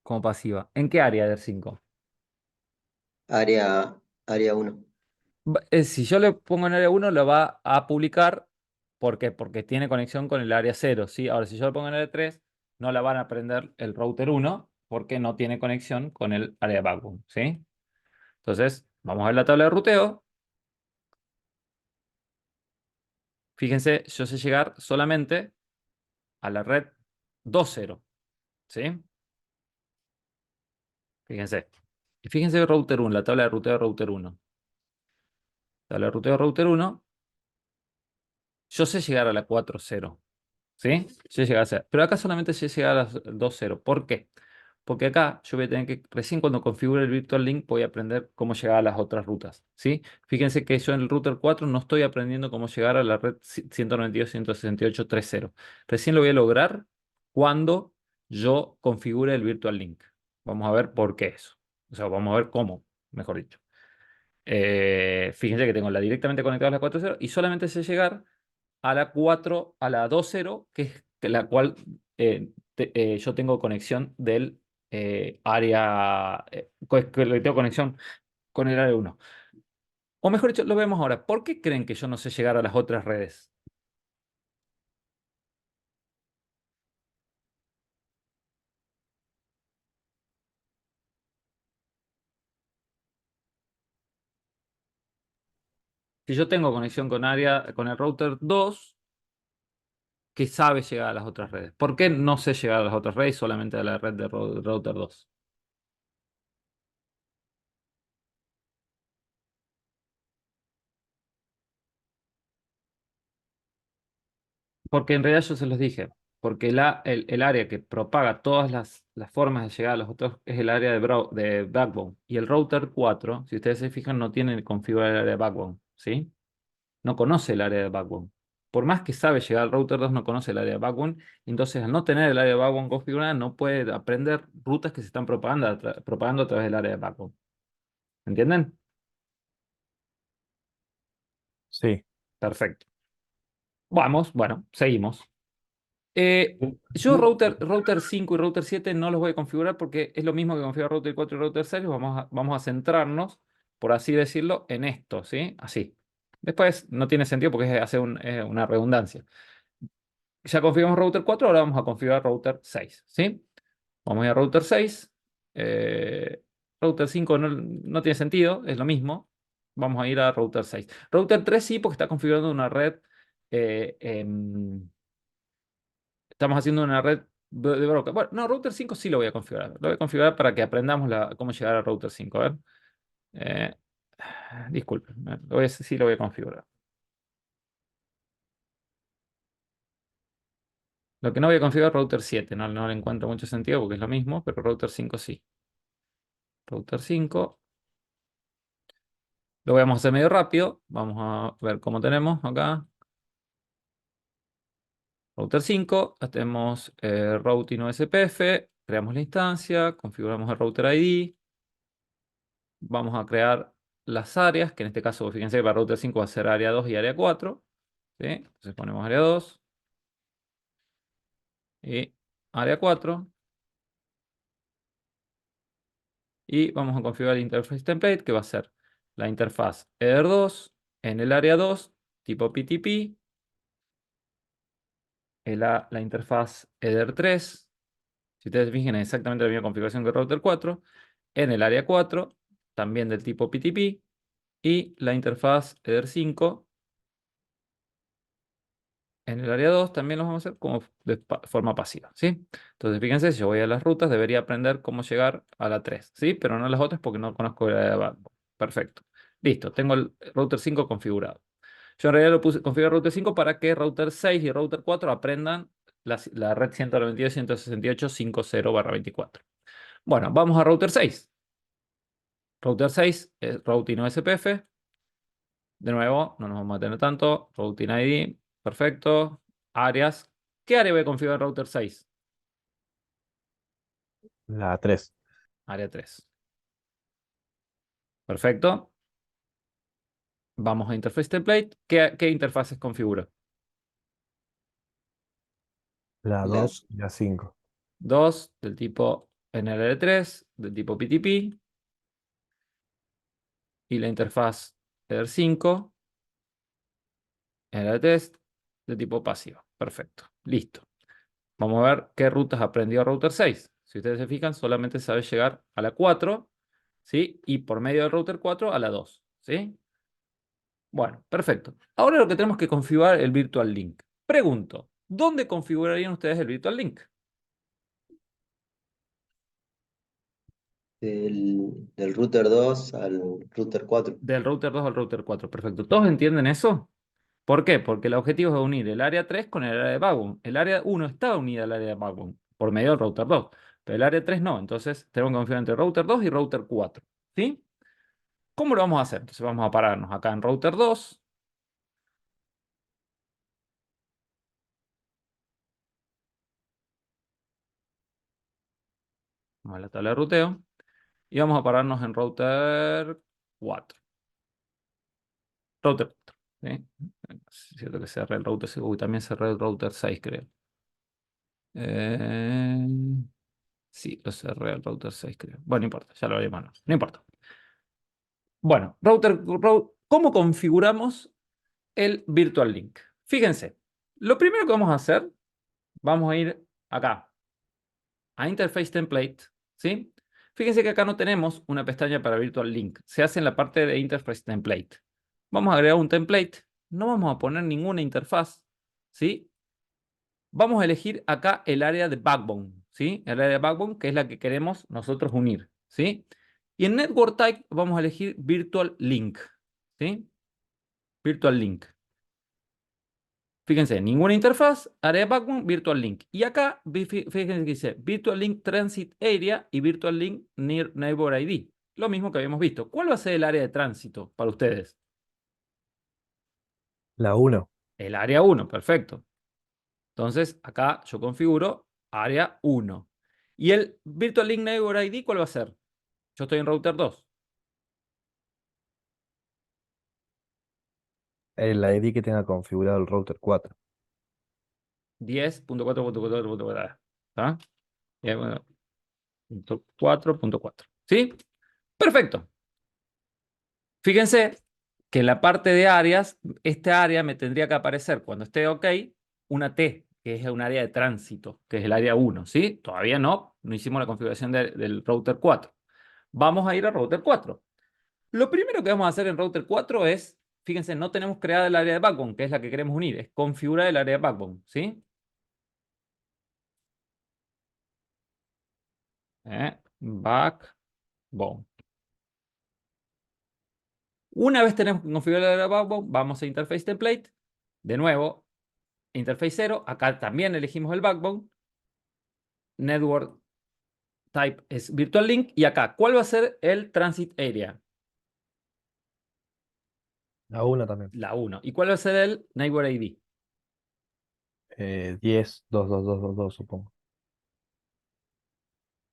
como pasiva. ¿En qué área Ether 5? Área 1. Si yo le pongo en área 1, lo va a publicar. ¿Por qué? Porque tiene conexión con el área 0, ¿sí? Ahora, si yo le pongo en área 3, no la van a prender el router 1 porque no tiene conexión con el área de backbone, ¿sí? Entonces, vamos a ver la tabla de ruteo. Fíjense, yo sé llegar solamente a la red 2.0, ¿sí? Fíjense. Y fíjense el router 1, la tabla de ruteo de router 1. Tabla de ruteo de router 1. Yo sé llegar a la 4.0, ¿sí? Sé llegar a ser. Pero acá solamente sé llegar a la 2.0. ¿Por qué? Porque acá yo voy a tener que, recién cuando configure el Virtual Link, voy a aprender cómo llegar a las otras rutas, ¿sí? Fíjense que yo en el router 4 no estoy aprendiendo cómo llegar a la red 192.168.3.0. Recién lo voy a lograr cuando yo configure el Virtual Link. Vamos a ver por qué eso. O sea, vamos a ver cómo, mejor dicho. Fíjense que tengo la directamente conectada a la 4.0 y solamente sé llegar a la 4, a la 2.0, que es la cual yo tengo conexión del área, que le tengo conexión con el área 1. O mejor dicho, lo vemos ahora. ¿Por qué creen que yo no sé llegar a las otras redes? Si yo tengo conexión con el router 2, que sabe llegar a las otras redes. ¿Por qué no sé llegar a las otras redes, solamente a la red de router 2? Porque en realidad yo se los dije, porque el área que propaga todas las formas de llegar a los otros es el área de backbone. Y el router 4, si ustedes se fijan, no tiene configurado el área de backbone, ¿sí? No conoce el área de backbone. Por más que sabe llegar al router 2, no conoce el área de backbone. Entonces, al no tener el área de backbone configurada, no puede aprender rutas que se están propagando a través del área de backbone. ¿Entienden? Sí. Perfecto. Vamos, bueno, seguimos. Yo Sí. router 5 y router 7 no los voy a configurar porque es lo mismo que configurar router 4 y router 6. Vamos a centrarnos, por así decirlo, en esto, ¿sí? Así. Después no tiene sentido porque hace una redundancia. Ya configuramos router 4, ahora vamos a configurar router 6, ¿sí? Vamos a ir a router 6. eh, router 5 no tiene sentido, es lo mismo. Vamos a ir a router 6. Router 3 sí, porque está configurando una red. Estamos haciendo una red de broker. Bueno, no, router 5 sí lo voy a configurar. Lo voy a configurar para que aprendamos cómo llegar a router 5. A ver. Eh, disculpen, sí lo voy a configurar. Lo que no voy a configurar es router 7. No le encuentro mucho sentido porque es lo mismo, pero router 5 sí. Router 5. Lo vamos a hacer medio rápido. Vamos a ver cómo tenemos acá. Router 5. Hacemos routing OSPF. Creamos la instancia. Configuramos el router ID. Vamos a crear las áreas, que en este caso, fíjense que para router 5 va a ser área 2 y área 4. ¿Sí? Entonces ponemos área 2 y área 4. Y vamos a configurar el interface template, que va a ser la interfaz Ether 2 en el área 2, tipo PTP. La interfaz Ether 3, Si ustedes se fijan, es exactamente la misma configuración que el router 4. En el área 4, también del tipo PTP. Y la interfaz Eder 5. En el área 2 también lo vamos a hacer como de forma pasiva, ¿sí? Entonces, fíjense, si yo voy a las rutas, debería aprender cómo llegar a la 3, ¿sí? Pero no a las otras porque no conozco el área de backbone. Perfecto. Listo, tengo el router 5 configurado. Yo en realidad lo puse configurar router 5 para que router 6 y router 4 aprendan la red 192.168.50/24. Bueno, vamos a router 6. Router 6 es routing OSPF. De nuevo, no nos vamos a tener tanto. Routing ID, perfecto. Áreas. ¿Qué área voy a configurar en router 6? La 3. Área 3. Perfecto. Vamos a Interface Template. ¿Qué interfaces configuro? La La, 2 y la 5. 2 del tipo NLL3, del tipo PTP. Y la interfaz ER5, NLL3, de tipo pasivo. Perfecto. Listo. Vamos a ver qué rutas aprendió router 6. Si ustedes se fijan, solamente sabe llegar a la 4, ¿sí? Y por medio del router 4 a la 2, ¿sí? Bueno, perfecto. Ahora lo que tenemos que configurar el Virtual Link. Pregunto, ¿dónde configurarían ustedes el Virtual Link? del router 2 al router 4. Del router 2 al router 4. Perfecto. ¿Todos entienden eso? ¿Por qué? Porque el objetivo es unir el área 3 con el área de backbone. El área 1 está unida al área de backbone por medio del router 2, pero el área 3 no. Entonces tenemos que configurar entre router 2 y router 4. ¿Sí? ¿Cómo lo vamos a hacer? Entonces vamos a pararnos acá en router 2. Vamos a la tabla de ruteo. Y vamos a pararnos en router 4. Router 4. ¿Sí? Es cierto que cerré el router 5. Uy, también cerré el router 6, creo. Eh, Sí, lo cerré el router 6, creo. Bueno, no importa, ya lo haré mano. No importa. Bueno, ¿cómo configuramos el Virtual Link? Fíjense, lo primero que vamos a hacer, vamos a ir acá, a Interface Template, ¿sí? Fíjense que acá no tenemos una pestaña para Virtual Link. Se hace en la parte de Interface Template. Vamos a agregar un template. No vamos a poner ninguna interfaz, ¿sí? Vamos a elegir acá el área de Backbone, ¿sí? El área de Backbone, que es la que queremos nosotros unir, ¿sí? Y en Network Type vamos a elegir Virtual Link, ¿sí? Virtual Link. Fíjense, ninguna interfaz, área de Backbone, Virtual Link. Y acá, fíjense que dice Virtual Link Transit Area y Virtual Link Near Neighbor ID. Lo mismo que habíamos visto. ¿Cuál va a ser el área de tránsito para ustedes? La 1. El área 1, perfecto. Entonces, acá yo configuro área 1. ¿Y el Virtual Link Neighbor ID cuál va a ser? Yo estoy en router 2. El ID que tenga configurado el router 4. 10.4.4.4. ¿Está? 4.4. ¿Sí? Perfecto. Fíjense que en la parte de áreas, esta área me tendría que aparecer cuando esté OK, una T, que es un área de tránsito, que es el área 1, ¿sí? Todavía no hicimos la configuración del router 4. Vamos a ir al router 4. Lo primero que vamos a hacer en router 4 es, fíjense, no tenemos creada el área de backbone, que es la que queremos unir, es configurar el área de backbone, ¿sí? Backbone. Una vez tenemos configurado el área de backbone, vamos a Interface Template. De nuevo, Interface 0. Acá también elegimos el backbone. Network Type es Virtual Link. Y acá, ¿cuál va a ser el Transit Area? La 1 también. La 1. ¿Y cuál va a ser el Neighbor ID? 10.22222, supongo.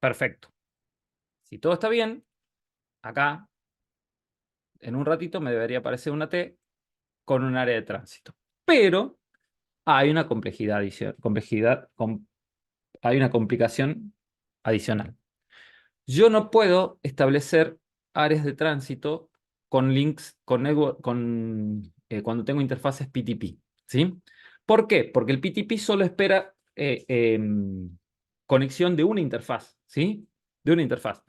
Perfecto. Si todo está bien, acá, en un ratito me debería aparecer una T con un área de tránsito. Pero hay una hay una complicación adicional. Yo no puedo establecer áreas de tránsito con links, cuando tengo interfaces PTP, ¿sí? ¿Por qué? Porque el PTP solo espera conexión de una interfaz, ¿sí? De una interfaz.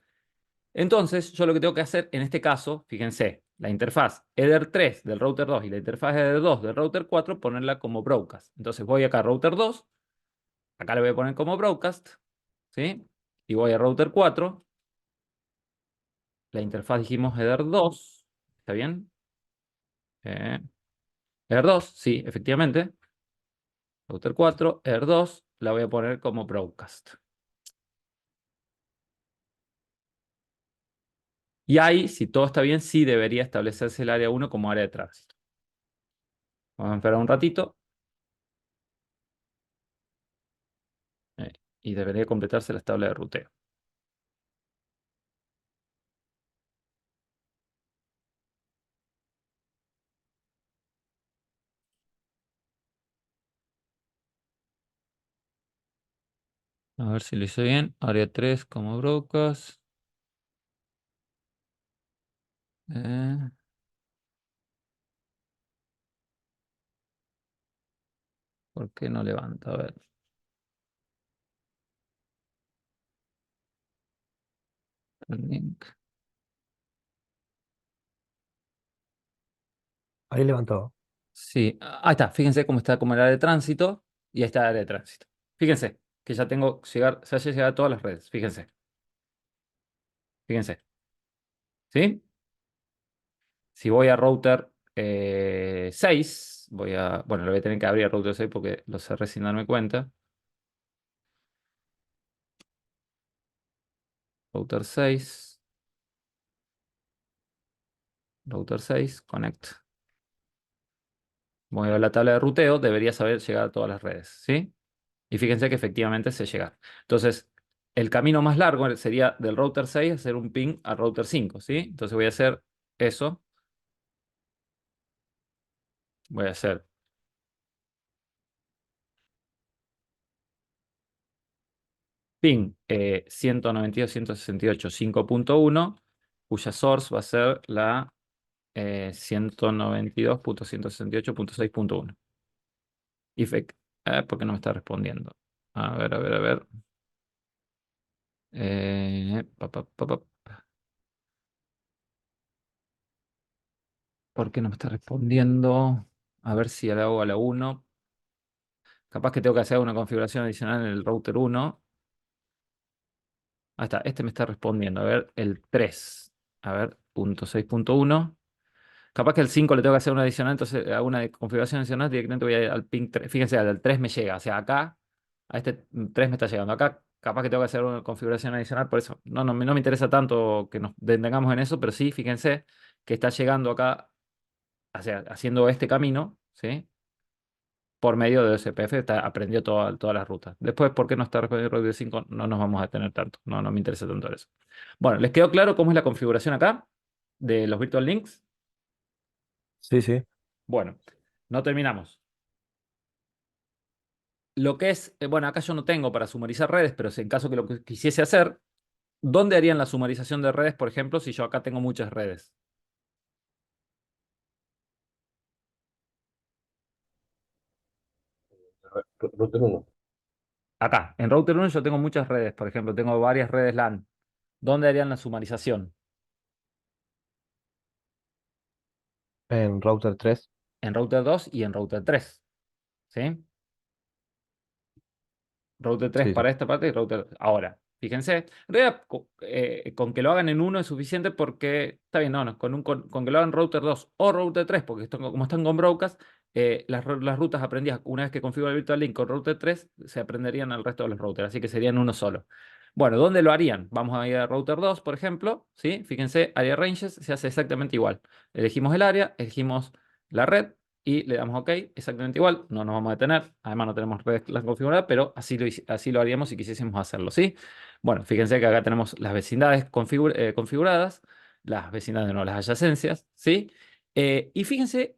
Entonces, yo lo que tengo que hacer en este caso, fíjense, la interfaz Eder 3 del router 2 y la interfaz Eder 2 del router 4, ponerla como broadcast. Entonces voy acá a router 2, acá le voy a poner como broadcast, ¿sí? Y voy a router 4, la interfaz dijimos Eder 2, ¿está bien? Eder 2, sí, efectivamente. Router 4, Eder 2, la voy a poner como broadcast. Y ahí, si todo está bien, sí debería establecerse el área 1 como área de tránsito. Vamos a esperar un ratito. Y debería completarse la tabla de ruteo. A ver si lo hice bien. Área 3 como broadcast. Eh, ¿Por qué no levanta? A ver. El link. Ahí levantó. Sí, ahí está. Fíjense cómo está como el área de tránsito. Y ahí está el área de tránsito. Fíjense que ya tengo llegar, se haya llegado a todas las redes. Fíjense. Fíjense. ¿Sí? Si voy a router 6, bueno, lo voy a tener que abrir a router 6 porque lo cerré sin darme cuenta. Router 6. Router 6, connect. Voy a ver la tabla de ruteo, debería saber llegar a todas las redes, ¿sí? Y fíjense que efectivamente se llega. Entonces, el camino más largo sería del router 6 hacer un ping al router 5, ¿sí? Entonces voy a hacer eso. Voy a hacer ping 192.168.5.1, cuya source va a ser la 192.168.6.1. Y ¿por qué no me está respondiendo? A ver, a ver, a ver. ¿Por qué no me está respondiendo? A ver si le hago a la 1. Capaz que tengo que hacer una configuración adicional en el router 1. Ahí está, este me está respondiendo. A ver, el 3. A ver, punto 6.1. Capaz que el 5 le tengo que hacer una adicional, entonces hago una configuración adicional, directamente voy al ping 3. Fíjense, al 3 me llega. O sea, acá, a este 3 me está llegando. Acá, capaz que tengo que hacer una configuración adicional, por eso no me interesa tanto que nos detengamos en eso, pero sí, fíjense que está llegando acá, o sea, haciendo este camino, ¿sí? Por medio de SPF aprendió todas las rutas. Después, ¿por qué no está respondiendo Route 5? No nos vamos a tener tanto. No me interesa tanto eso. Bueno, ¿les quedó claro cómo es la configuración acá de los virtual links? Sí, sí. Bueno, no terminamos. Lo que es, bueno, acá yo no tengo para sumarizar redes, pero si en caso que lo que quisiese hacer, ¿dónde harían la sumarización de redes, por ejemplo, si yo acá tengo muchas redes? Router 1. Acá, en router 1 yo tengo muchas redes, por ejemplo, tengo varias redes LAN. ¿Dónde harían la sumarización? En router 3. En router 2 y en router 3. ¿Sí? Router 3 Sí, sí. para esta parte y router. Ahora, fíjense, en realidad con que lo hagan en uno es suficiente porque está bien, no, con que lo hagan router 2 o router 3, porque como están con broadcast, las rutas aprendidas una vez que configuro el virtual link con router 3, se aprenderían al resto de los routers, así que serían uno solo. Bueno, ¿dónde lo harían? Vamos a ir a router 2, por ejemplo, ¿sí? Fíjense, área ranges se hace exactamente igual. Elegimos el área, elegimos la red y le damos OK, exactamente igual, no nos vamos a detener, además no tenemos red class configurada, pero así lo haríamos si quisiésemos hacerlo, ¿sí? Bueno, fíjense que acá tenemos las vecindades configuradas, las vecindades no, las adyacencias, ¿sí? Y fíjense,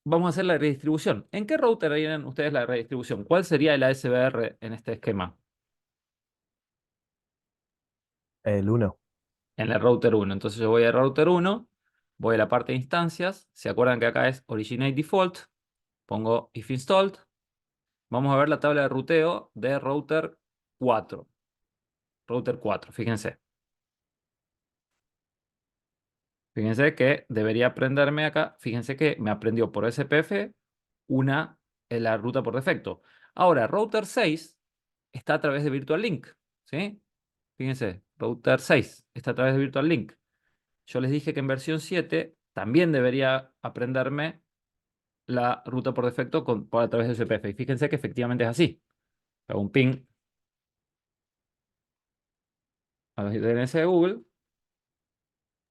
vamos a hacer la redistribución. ¿En qué router harían ustedes la redistribución? ¿Cuál sería el ASBR en este esquema? El 1. En el router 1. Entonces yo voy al router 1, voy a la parte de instancias, ¿se acuerdan que acá es originate default? Pongo if installed. Vamos a ver la tabla de ruteo de router 4. Router 4, fíjense. Fíjense que debería aprenderme acá. Fíjense que me aprendió por SPF la ruta por defecto. Ahora, router 6 está a través de Virtual Link. ¿Sí? Fíjense, router 6 está a través de Virtual Link. Yo les dije que en versión 7 también debería aprenderme la ruta por defecto por a través de SPF. Y fíjense que efectivamente es así. Hago un ping a los DNS de Google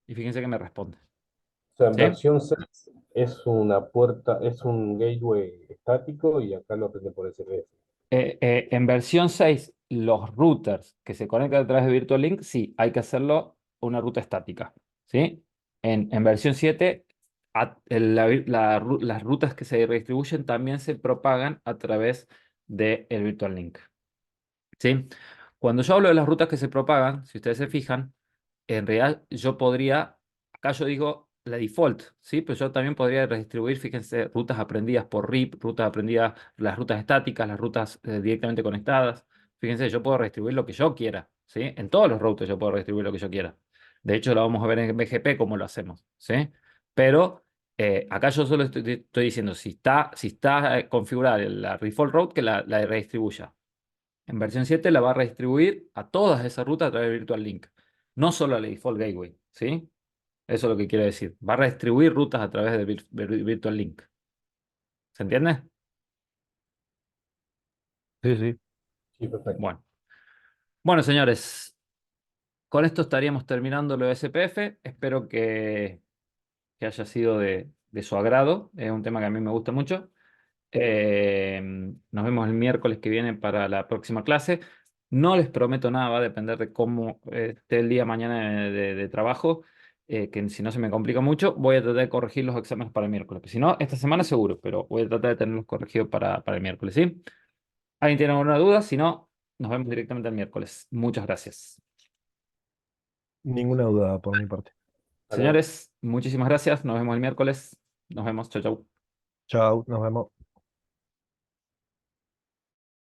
y fíjense que me responde. O sea, en ¿Sí? versión 6 es una puerta, es un gateway estático y acá lo aprende por SPF. En versión 6, los routers que se conectan a través de Virtual Link, sí, hay que hacerlo una ruta estática. ¿Sí? En versión 7, las rutas que se redistribuyen también se propagan a través del Virtual Link. ¿Sí? Cuando yo hablo de las rutas que se propagan, si ustedes se fijan, en realidad yo podría, acá yo digo la default, ¿sí? Pero yo también podría redistribuir, fíjense, rutas aprendidas por RIP, rutas aprendidas, las rutas estáticas, las rutas directamente conectadas. Fíjense, yo puedo redistribuir lo que yo quiera, ¿sí? En todos los routers yo puedo redistribuir lo que yo quiera. De hecho, lo vamos a ver en BGP cómo lo hacemos, ¿sí? Pero acá yo solo estoy diciendo, si está configurada la default route, que la redistribuya. En versión 7 la va a redistribuir a todas esas rutas a través de Virtual Link, no solo a la default gateway, ¿sí? Eso es lo que quiero decir. Va a redistribuir rutas a través de Virtual Link. ¿Se entiende? Sí, sí. Sí, perfecto. Bueno. Bueno, señores, con esto estaríamos terminando lo de SPF. Espero que haya sido de su agrado. Es un tema que a mí me gusta mucho. Nos vemos el miércoles que viene para la próxima clase. No les prometo nada, va a depender de cómo esté el día mañana de trabajo, que si no se me complica mucho, voy a tratar de corregir los exámenes para el miércoles. Si no, esta semana seguro, pero voy a tratar de tenerlos corregidos para el miércoles, ¿sí? ¿Alguien tiene alguna duda? Si no, nos vemos directamente el miércoles. Muchas gracias. Ninguna duda por mi parte. Hasta luego. Señores, muchísimas gracias. Nos vemos el miércoles. Nos vemos. Chau, chau. Chao, nos vemos.